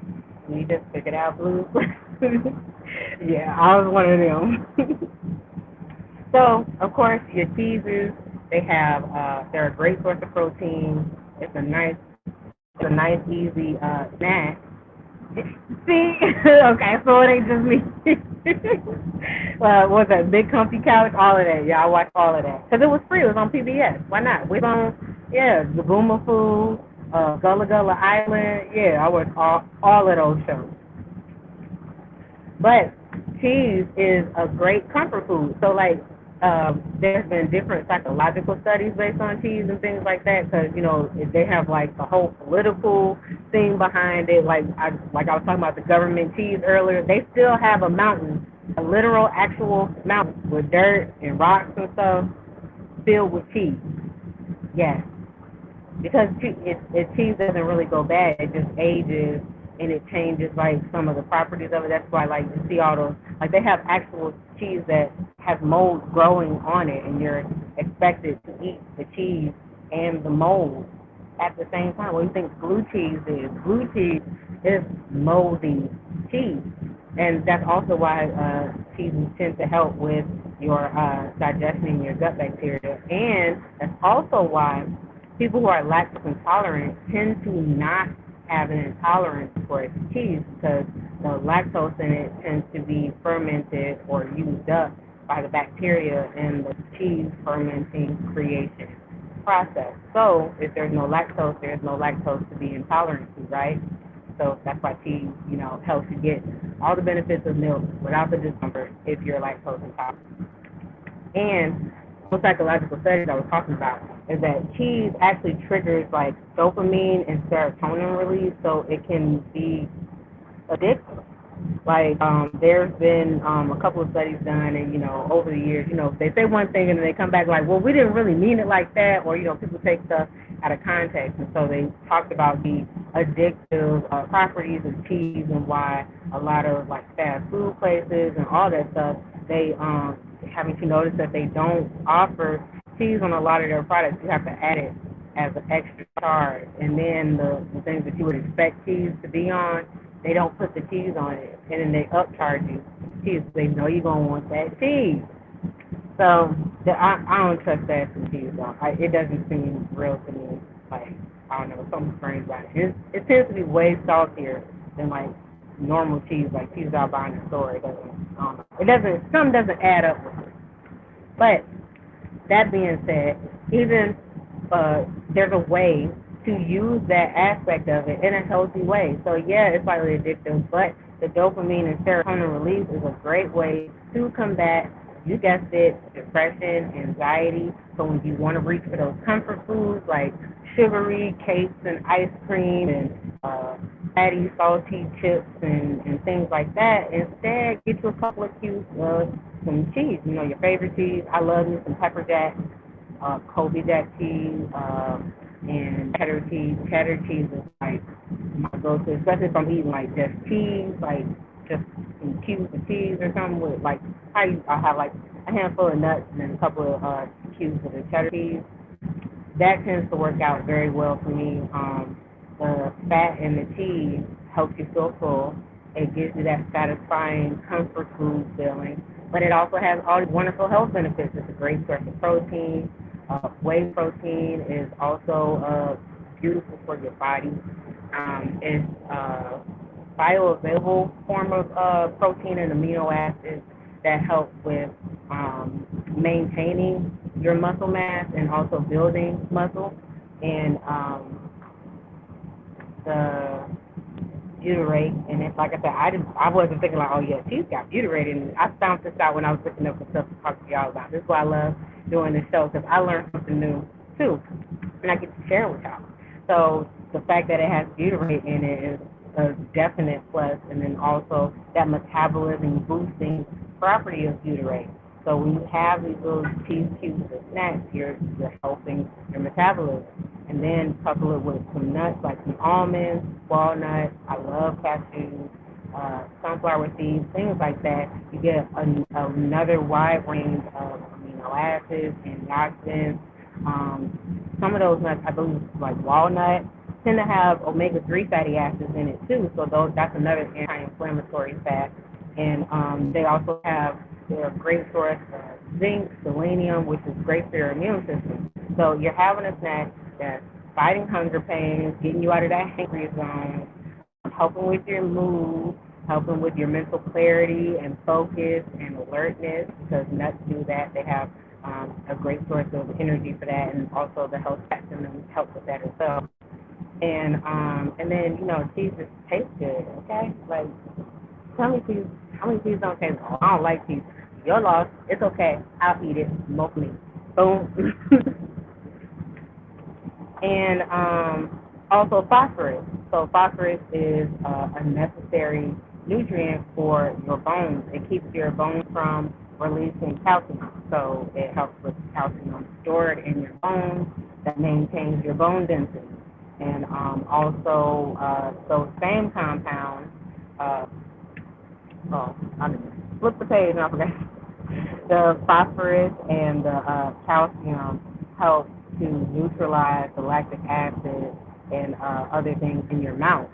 We just figured out Blue's Clues. Yeah, I was one of them. So, of course, your cheeses, they're a great source of protein. It's a nice, easy snack. See? Okay, so it ain't just me. What's that? Big Comfy Couch? All of that. Yeah, I watched all of that. Because it was free. It was on PBS. Why not? We on, The Boomer Food, Gullah Gullah Island. Yeah, I watched all of those shows. But cheese is a great comfort food. So, like, there's been different psychological studies based on cheese and things like that, because they have like the whole political thing behind it. Like I was talking about the government cheese earlier. They still have a mountain, a literal actual mountain with dirt and rocks and stuff filled with cheese. Yes, because cheese doesn't really go bad. It just ages and it changes like some of the properties of it. That's why like you see all those, like they have actual cheese that has mold growing on it, and you're expected to eat the cheese and the mold at the same time. What do you think blue cheese is? Blue cheese is moldy cheese, and that's also why cheeses tend to help with your digestion and your gut bacteria, and that's also why people who are lactose intolerant tend to not have an intolerance for cheese, because the lactose in it tends to be fermented or used up by the bacteria in the cheese fermenting creation process. So if there's no lactose to be intolerant to, right? So that's why cheese, helps you get all the benefits of milk without the discomfort if you're lactose intolerant. And the psychological studies I was talking about is that cheese actually triggers like dopamine and serotonin release, so it can be addictive. Like there's been a couple of studies done, and over the years, they say one thing and then they come back like, well, we didn't really mean it like that, or people take stuff out of context, and so they talked about the addictive properties of cheese and why a lot of like fast food places and all that stuff, they haven't you noticed that they don't offer cheese on a lot of their products. You have to add it as an extra charge, and then the things that you would expect cheese to be on, they don't put the cheese on it, and then they upcharge you cheese. They know you're going to want that cheese. So I don't trust that from cheese, though. It doesn't seem real to me. Like, I don't know, something strange about it. It tends to be way saltier than, like, normal cheese, like cheese I'll buy in the store. Something doesn't add up with it. But that being said, even there's a way to use that aspect of it in a healthy way. So yeah, it's slightly addictive, but the dopamine and serotonin release is a great way to combat, you guessed it, depression, anxiety. So when you want to reach for those comfort foods like sugary cakes and ice cream and fatty, salty chips and things like that, instead get you a couple of cubes of some cheese. You know, your favorite cheese. I love me some pepper jack, Kobe jack cheese, and cheddar cheese. Cheddar cheese is like my go-to, especially if I'm eating like just cheese, like just some cubes of cheese or something with like I have like a handful of nuts and then a couple of cubes of the cheddar cheese. That tends to work out very well for me. The fat in the cheese helps you feel full. It gives you that satisfying comfort food feeling, but it also has all these wonderful health benefits. It's a great source of protein. Whey protein is also beautiful for your body. It's a bioavailable form of protein and amino acids that help with maintaining your muscle mass and also building muscle. And the butyrate, and it's like I said, I wasn't thinking like, oh yeah, she's got butyrate in it. I found this out when I was looking up for stuff to talk to y'all about. This is why I love doing this show, because I learned something new too, and I get to share with y'all. So the fact that it has butyrate in it is a definite plus, and then also that metabolism boosting property of butyrate. So when you have these little cheese cubes or snacks, you're helping your metabolism. And then couple it with some nuts like some almonds, walnuts. I love cashews, sunflower seeds, things like that. You get another wide range of amino acids, antioxidants. Some of those nuts, I believe, like walnut, tend to have omega-3 fatty acids in it too. So that's another anti-inflammatory fat. And they also have they're a great source of zinc, selenium, which is great for your immune system. So you're having a snack that's fighting hunger pains, getting you out of that hangry zone, helping with your mood, helping with your mental clarity and focus and alertness, because nuts do that. They have a great source of energy for that, and also the health fats in them help with that as well. And then, you know, cheese just tastes good, okay? Like, how many cheese don't taste good? I don't like cheese. Your loss. It's okay. I'll eat it. Smoke me. Boom. And also phosphorus. So phosphorus is a necessary nutrient for your bones. It keeps your bones from releasing calcium. So it helps with calcium stored in your bones that maintains your bone density. And also those same compounds, I flip the page and I forgot. The phosphorus and the calcium help to neutralize the lactic acid and other things in your mouth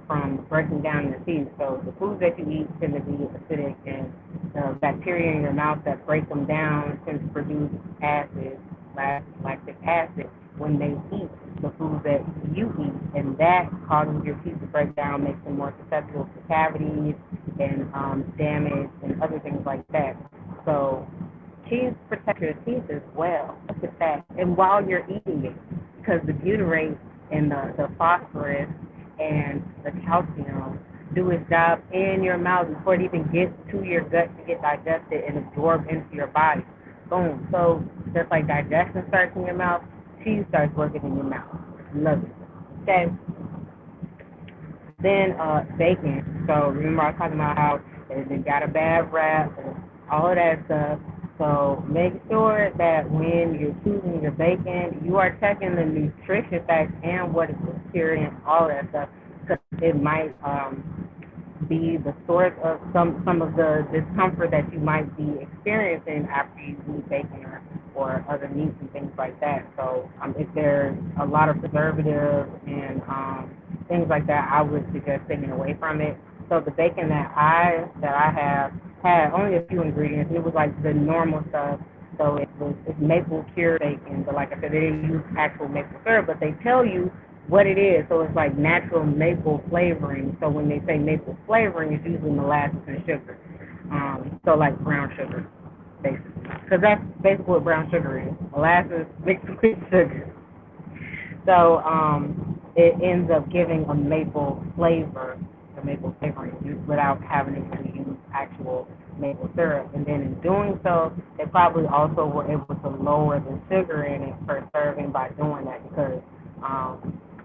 from breaking down your teeth. So the foods that you eat tend to be acidic, and the bacteria in your mouth that break them down tend to produce acid, lactic acid, when they eat the foods that you eat, and that causes your teeth to break down, makes them more susceptible to cavities and damage and other things like that. So cheese protects your teeth as well. Look at that. And while you're eating it, because the butyrate and the phosphorus and the calcium do its job in your mouth before it even gets to your gut to get digested and absorbed into your body. Boom. So just like digestion starts in your mouth, cheese starts working in your mouth. Love it. Okay. Then bacon. So remember I was talking about how it got a bad rap and all of that stuff. So make sure that when you're choosing your bacon, you are checking the nutrition facts and what is cured and all that stuff, because it might be the source of some of the discomfort that you might be experiencing after you eat bacon or other meats and things like that. So if there's a lot of preservatives and things like that, I would suggest staying away from it. So the bacon that I have had only a few ingredients. It was like the normal stuff. So it's maple cured bacon, but like I said, they didn't use actual maple syrup, but they tell you what it is. So it's like natural maple flavoring. So when they say maple flavoring, it's usually molasses and sugar. So like brown sugar, basically, because that's basically what brown sugar is: molasses mixed with sugar. So it ends up giving a maple flavor, a maple flavoring, without having to use actual maple syrup. And then in doing so, they probably also were able to lower the sugar in it per serving by doing that because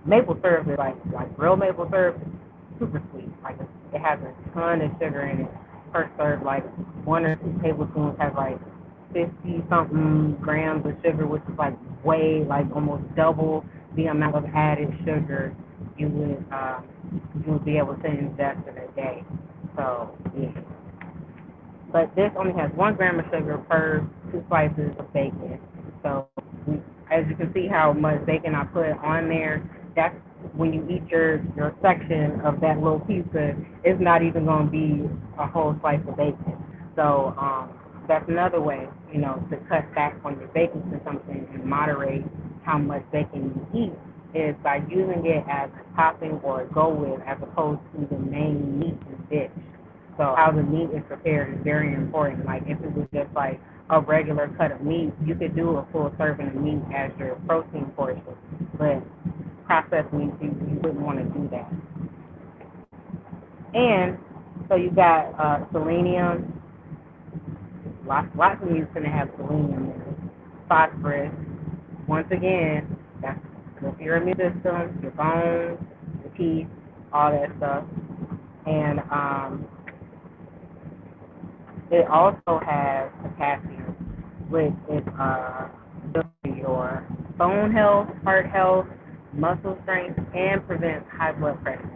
maple syrup is like real maple syrup is super sweet. Like it has a ton of sugar in it per serve. Like 1 or 2 tablespoons has like 50 something grams of sugar, which is like way, like almost double the amount of added sugar you would you would be able to ingest in a day. So yeah. But this only has 1 gram of sugar per 2 slices of bacon. So as you can see how much bacon I put on there, that's when you eat your section of that little pizza, it's not even going to be a whole slice of bacon. So that's another way, to cut back on your bacon consumption and moderate how much bacon you eat is by using it as a topping or a go with as opposed to the main meat and dish. So how the meat is prepared is very important. Like if it was just like a regular cut of meat, you could do a full serving of meat as your protein portion. But processed meat, you wouldn't want to do that. And so you got selenium. Lots of meat's going to have selenium in it. Phosphorus. Once again, that's good for your immune system, your bones, your teeth, all that stuff. And it also has potassium, which is good for your bone health, heart health, muscle strength, and prevents high blood pressure.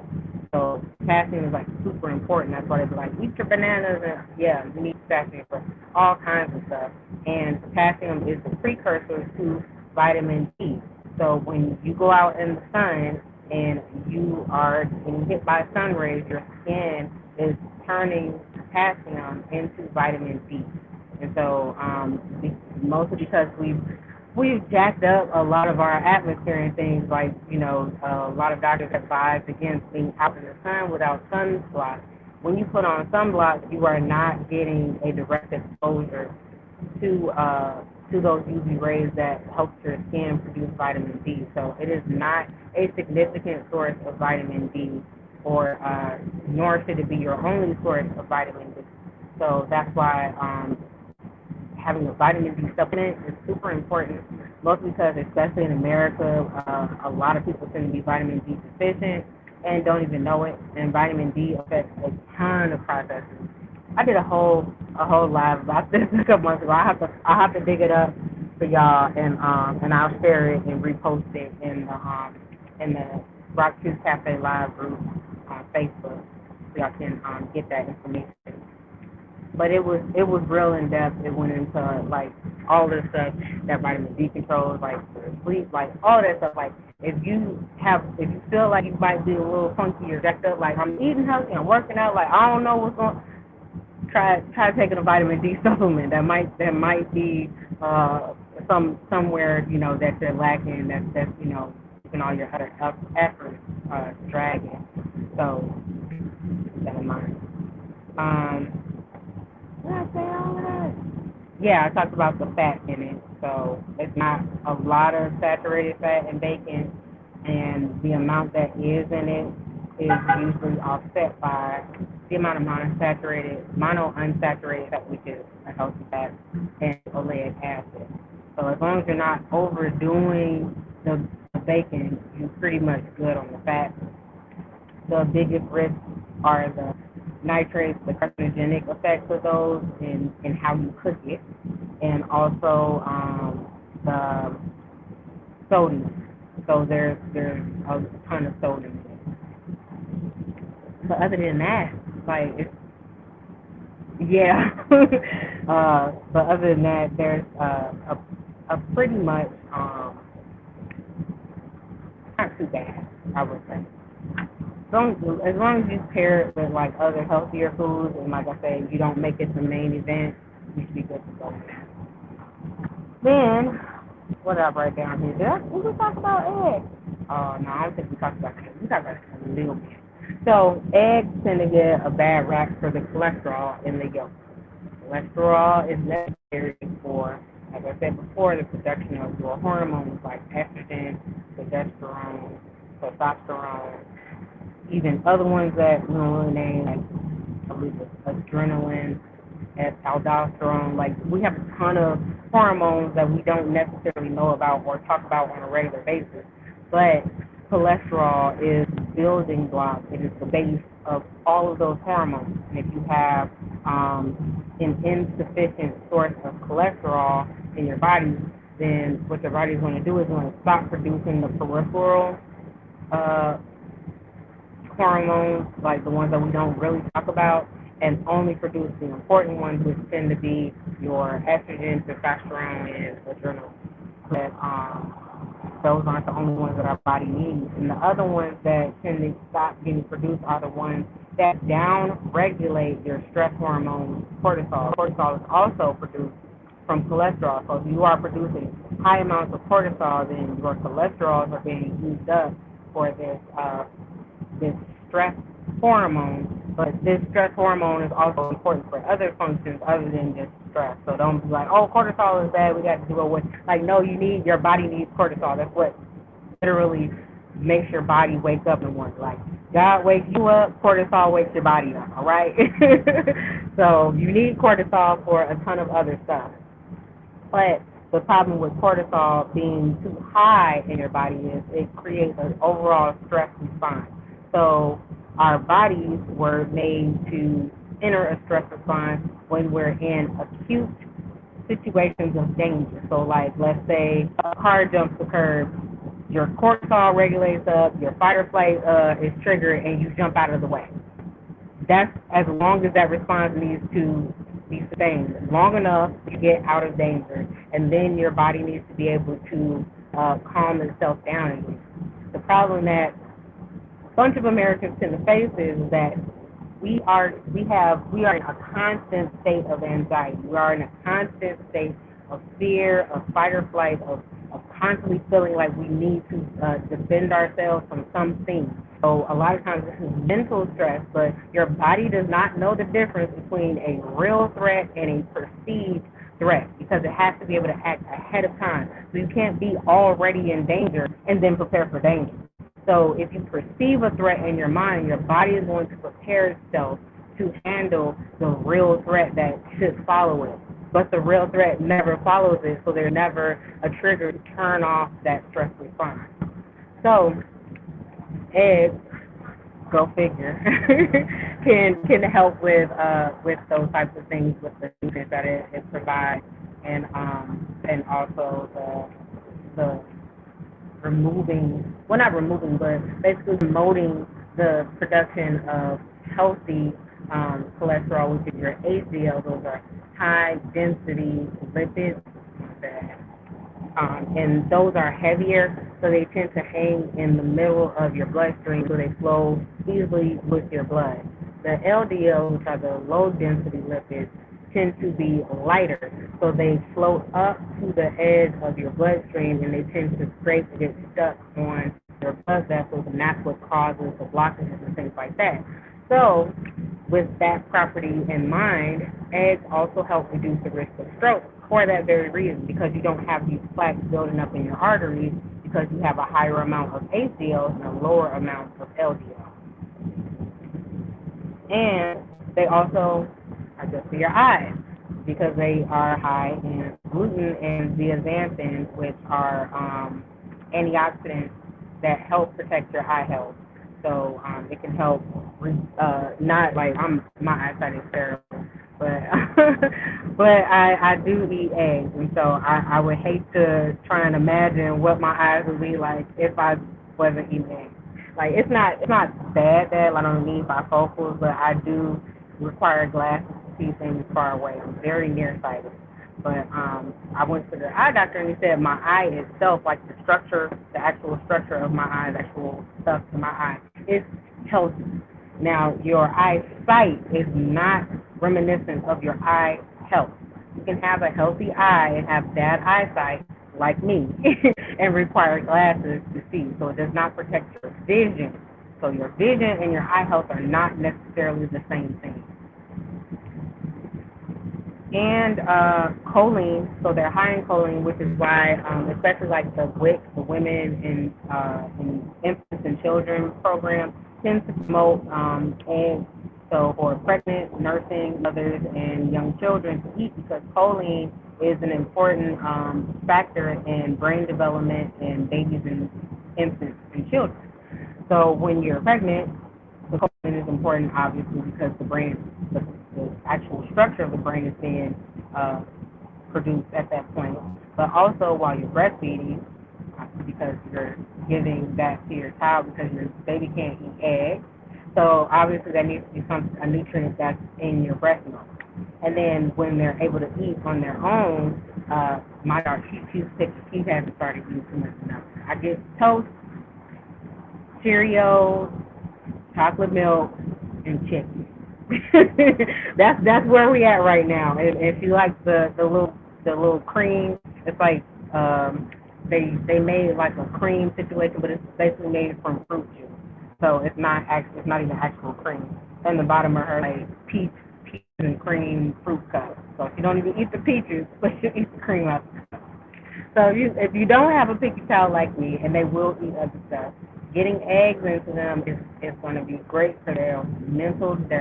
So potassium is like super important. That's why they be like, eat your bananas, and yeah, you need potassium for all kinds of stuff. And potassium is the precursor to vitamin D. So when you go out in the sun and you are getting hit by sun rays, your skin is turning potassium into vitamin D. And so mostly because we've jacked up a lot of our atmosphere and things like, a lot of doctors advise against being out in the sun without sunblock. When you put on sunblock, you are not getting a direct exposure to those UV rays that help your skin produce vitamin D. So it is not a significant source of vitamin D, or nor should it be your only source of vitamin D. So that's why having a vitamin D supplement is super important, mostly because, especially in America, a lot of people tend to be vitamin D deficient and don't even know it. And vitamin D affects a ton of processes. I did a whole live about this a couple months ago. I have to dig it up for y'all, and I'll share it and repost it in the RockTrueCafeLIve group on Facebook, so y'all can get that information. But it was real in depth. It went into like all this stuff that vitamin D controls, like sleep, like all that stuff. Like if you feel like you might be a little funky or jacked up, like I'm eating healthy, I'm working out, like I don't know what's going. Try taking a vitamin D supplement. That might be somewhere that you're lacking. That's keeping all your other efforts dragging. So keep that in mind. Did I say all of that? Yeah, I talked about the fat in it. So it's not a lot of saturated fat in bacon, and the amount that is in it is usually offset by the amount of monounsaturated fat, which is a healthy fat, and oleic acid. So as long as you're not overdoing the bacon, you're pretty much good on the fat. The biggest risks are the nitrates, the carcinogenic effects of those, and how you cook it, and also the sodium. So there's a ton of sodium in it. But other than that, like yeah. But other than that, there's a pretty much not too bad, I would say. As long as you pair it with like other healthier foods, and like I said, you don't make it the main event, you should be good to go. Then, what did I write down here? Did we talk about eggs? Oh no, I don't think we talked about eggs. We talked about it a little bit. So eggs tend to get a bad rap for the cholesterol in the yolk. Cholesterol is necessary for, as I said before, the production of your hormones like estrogen, the progesterone, testosterone, even other ones that we don't really name, like I believe it's adrenaline, and aldosterone. Like we have a ton of hormones that we don't necessarily know about or talk about on a regular basis. But cholesterol is the building block. It is the base of all of those hormones. And if you have an insufficient source of cholesterol in your body, then what your body is going to do is going to stop producing the peripheral uh, hormones, like the ones that we don't really talk about, and only produce the important ones, which tend to be your estrogen, testosterone, and adrenaline. That those aren't the only ones that our body needs. And the other ones that tend to stop getting produced are the ones that down-regulate your stress hormone, cortisol. Cortisol is also produced from cholesterol. So if you are producing high amounts of cortisol, then your cholesterols are being used up for this stress hormone, but this stress hormone is also important for other functions other than just stress. So don't be like, oh, cortisol is bad, we got to deal with. Like, no, your body needs cortisol. That's what literally makes your body wake up and work. Like, God wakes you up, cortisol wakes your body up, all right? So you need cortisol for a ton of other stuff. But the problem with cortisol being too high in your body is it creates an overall stress response. So our bodies were made to enter a stress response when we're in acute situations of danger. So like, let's say a car jumps the curb, your cortisol regulates up, your fight or flight is triggered, and you jump out of the way. That's as long as that response needs to be sustained, long enough to get out of danger, and then your body needs to be able to calm itself down again. The problem that a bunch of Americans tend to face is that we are in a constant state of anxiety. We are in a constant state of fear, of fight or flight, of constantly feeling like we need to defend ourselves from something. So a lot of times this is mental stress, but your body does not know the difference between a real threat and a perceived threat because it has to be able to act ahead of time. So you can't be already in danger and then prepare for danger. So if you perceive a threat in your mind, your body is going to prepare itself to handle the real threat that should follow it. But the real threat never follows it, so there's never a trigger to turn off that stress response. So eggs, go figure, can help with those types of things with the nutrients that it provides, and also the removing, well, not removing, but basically promoting the production of healthy cholesterol, which is your HDL. Those are high density lipids, and those are heavier, so they tend to hang in the middle of your bloodstream, so they flow easily with your blood. The LDL, which are the low density lipids, tend to be lighter, so they float up to the edge of your bloodstream, and they tend to scrape and get stuck on your blood vessels, and that's what causes the blockages and things like that. So with that property in mind, eggs also help reduce the risk of stroke for that very reason, because you don't have these plaques building up in your arteries because you have a higher amount of HDL and a lower amount of LDL. And they also are good for your eyes because they are high in gluten and zeaxanthin, which are antioxidants that help protect your eye health. So it can help, not like my eyesight is terrible, but but I do eat eggs, and so I would hate to try and imagine what my eyes would be like if I wasn't eating eggs. Like it's not bad that I don't need bifocals, but I do require glasses to see things far away. I'm very nearsighted. But I went to the eye doctor, and he said my eye itself, like the actual structure of my eye, the actual stuff in my eye, is healthy. Now, your eyesight is not reminiscent of your eye health. You can have a healthy eye and have bad eyesight, like me, and require glasses to see. So it does not protect your vision. So your vision and your eye health are not necessarily the same thing. and choline. So they're high in choline, which is why, especially like the WIC, the Women in Infants and Children program, tends to promote eggs. So for pregnant, nursing mothers, and young children to eat, because choline is an important factor in brain development in babies and infants and children. So when you're pregnant, the choline is important, obviously, because the actual structure of the brain is being uh, produced at that point. But also while you're breastfeeding, because you're giving that to your child, because your baby can't eat eggs. So obviously that needs to be a nutrient that's in your breast milk. And then when they're able to eat on their own, my daughter, she hasn't started eating too much now. I get toast, Cheerios, chocolate milk, and chicken. That's where we at right now. And if you like the little cream, it's like they made like a cream situation, but it's basically made from fruit juice. So it's not even actual cream. And the bottom of her like peach and cream fruit cup. So she don't even eat the peaches, but she eats the cream out the cup. So if you don't have a picky child like me, and they will eat other stuff, getting eggs into them is going to be great for their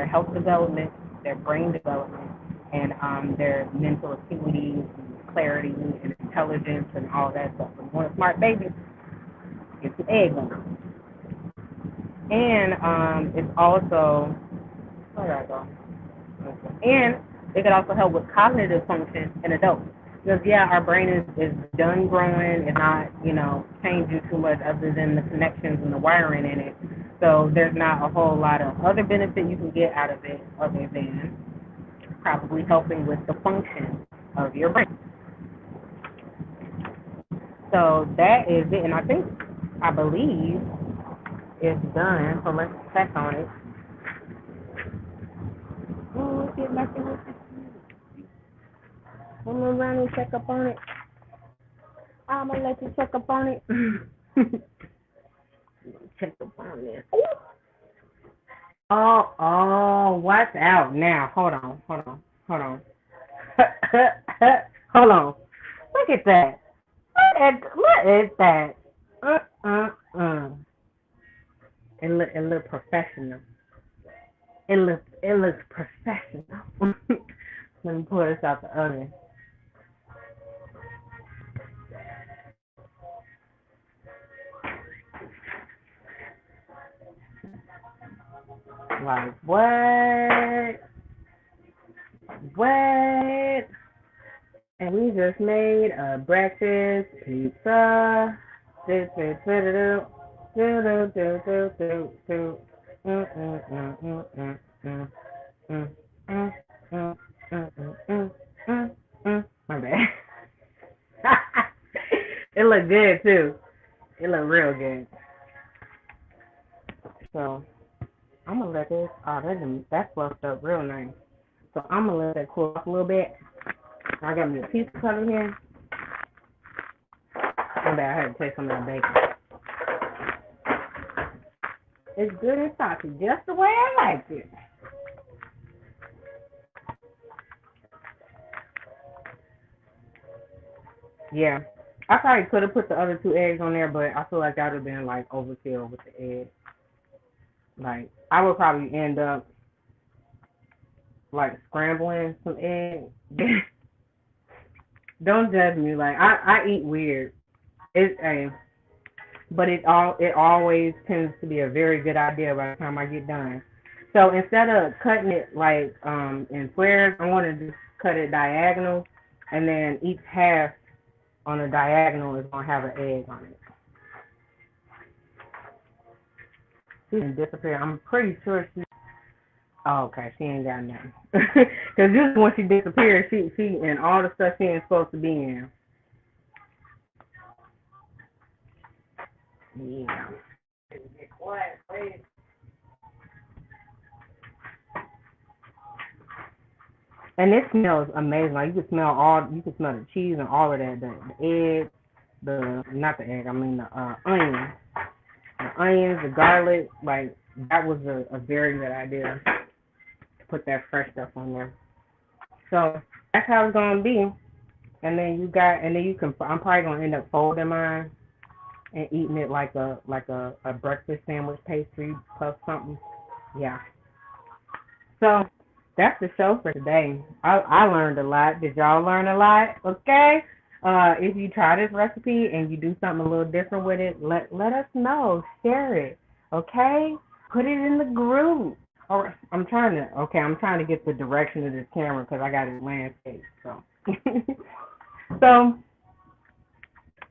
health development, their brain development, and their mental acuity, and clarity, and intelligence, and all that stuff. When you want a smart baby, get some eggs on them. And it's also, where did I go? And it could also help with cognitive function in adults. Because yeah, our brain is done growing and not, changing too much other than the connections and the wiring in it. So there's not a whole lot of other benefit you can get out of it other than probably helping with the function of your brain. So that is it, and I believe it's done. So let's check on it. Oh, let's get back in with it. I'm gonna run and check up on it. I'm gonna let you check up on it. Check up on this. Oh, watch out now. Hold on. Hold on. Look at that. Look at that. It look professional. It looks professional. Let me pull this out the oven. Like what? What? And we just made a breakfast pizza. My bad. It looked good too. It looked real good. So I'm gonna let this. Oh, that's fluffed up real nice. So I'm gonna let that cool off a little bit. I got me a pizza cutter here. My bad. I had to take some of that bacon. It's good and saucy, just the way I like it. Yeah, I probably could have put the other 2 eggs on there, but I feel like that would have been like overkill with the eggs. Like I would probably end up like scrambling some eggs. Don't judge me. Like I eat weird. But it always tends to be a very good idea by the time I get done. So instead of cutting it like in squares, I want to just cut it diagonal, and then each half on the diagonal is gonna have an egg on it. She didn't disappear. I'm pretty sure she. Oh, okay, she ain't got nothing. Cause this is when she disappeared. She and all the stuff she ain't supposed to be in. Yeah. And it smells amazing. Like you can smell the cheese and all of that. The egg, not the egg. I mean the onions, the garlic. Like that was a very good idea to put that fresh stuff on there. So that's how it's gonna be. And then you can. I'm probably gonna end up folding mine and eating it like a breakfast sandwich pastry plus something. Yeah. So that's the show for today. I learned a lot. Did y'all learn a lot? Okay. If you try this recipe and you do something a little different with it, let us know. Share it. Okay. Put it in the group. Or I'm trying to get the direction of this camera because I got it landscape. So. So.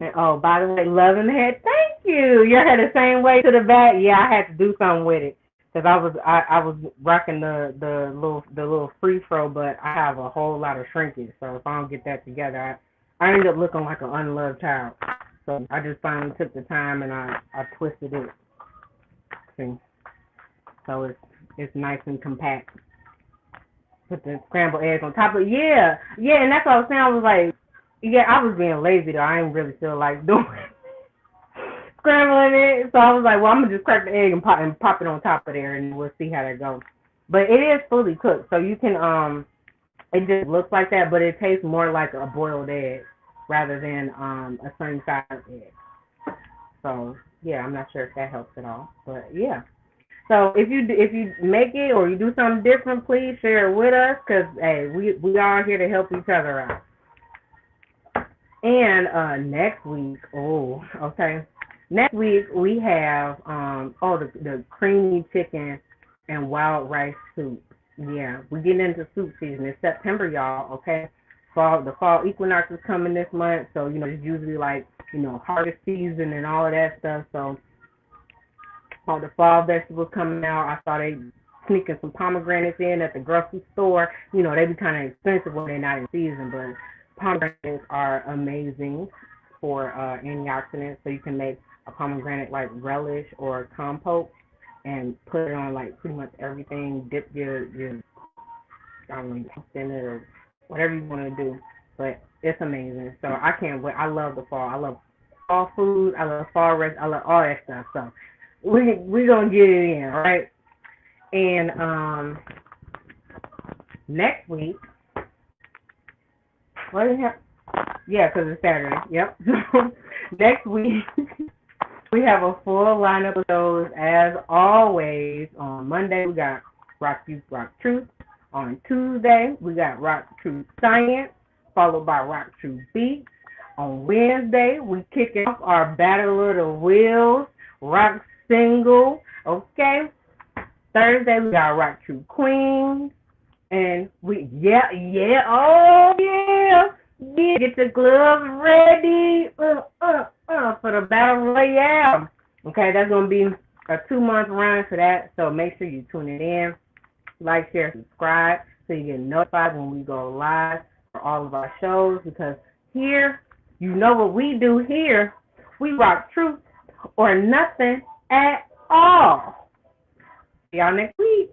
And, oh, by the way, loving the head. Thank you. Your hair the same way to the back. Yeah, I had to do something with it. Cause I was rocking the little free throw, but I have a whole lot of shrinkage. So if I don't get that together, I end up looking like an unloved child. So I just finally took the time and I twisted it. See, so it's nice and compact. Put the scrambled eggs on top of it. Yeah, and that's what I was saying. I was like, yeah, I was being lazy though. I didn't really feel like doing it. Scrambling it, so I was like, well, I'm gonna just crack the egg and pop it on top of there, and we'll see how that goes. But it is fully cooked, so you can it just looks like that, but it tastes more like a boiled egg rather than a sunny side egg. So yeah, I'm not sure if that helps at all, but yeah. So if you make it or you do something different, please share it with us, cause hey, we are here to help each other out. And next week, okay. Next week we have the creamy chicken and wild rice soup. Yeah, we're getting into soup season. It's September, y'all. Okay, the fall equinox is coming this month, so it's usually like harvest season and all of that stuff. So all the fall vegetables coming out. I saw they sneaking some pomegranates in at the grocery store. They be kind of expensive when they're not in season, but pomegranates are amazing for antioxidants. So you can make a pomegranate like relish or compote and put it on like pretty much everything. Dip your I don't know, in it or whatever you want to do. But it's amazing. So I can't wait. I love the fall. I love fall food. I love fall rest. I love all that stuff. So we gonna get it in, right? And next week, what do you have? Yeah, because it's Saturday. Yep. Next week, we have a full lineup of shows as always. On Monday, we got Rock Youth, Rock Truth. On Tuesday, we got Rock True Science, followed by Rock True Beats. On Wednesday, we kicking off our Battle of the Wheels, Rock Single. Okay. Thursday, we got Rock True Queen. And get your gloves ready for the Battle Royale. Okay, that's going to be a 2-month run for that, so make sure you tune it in. Like, share, subscribe, so you get notified when we go live for all of our shows, because here, you know what we do here. We rock truth or nothing at all. See y'all next week.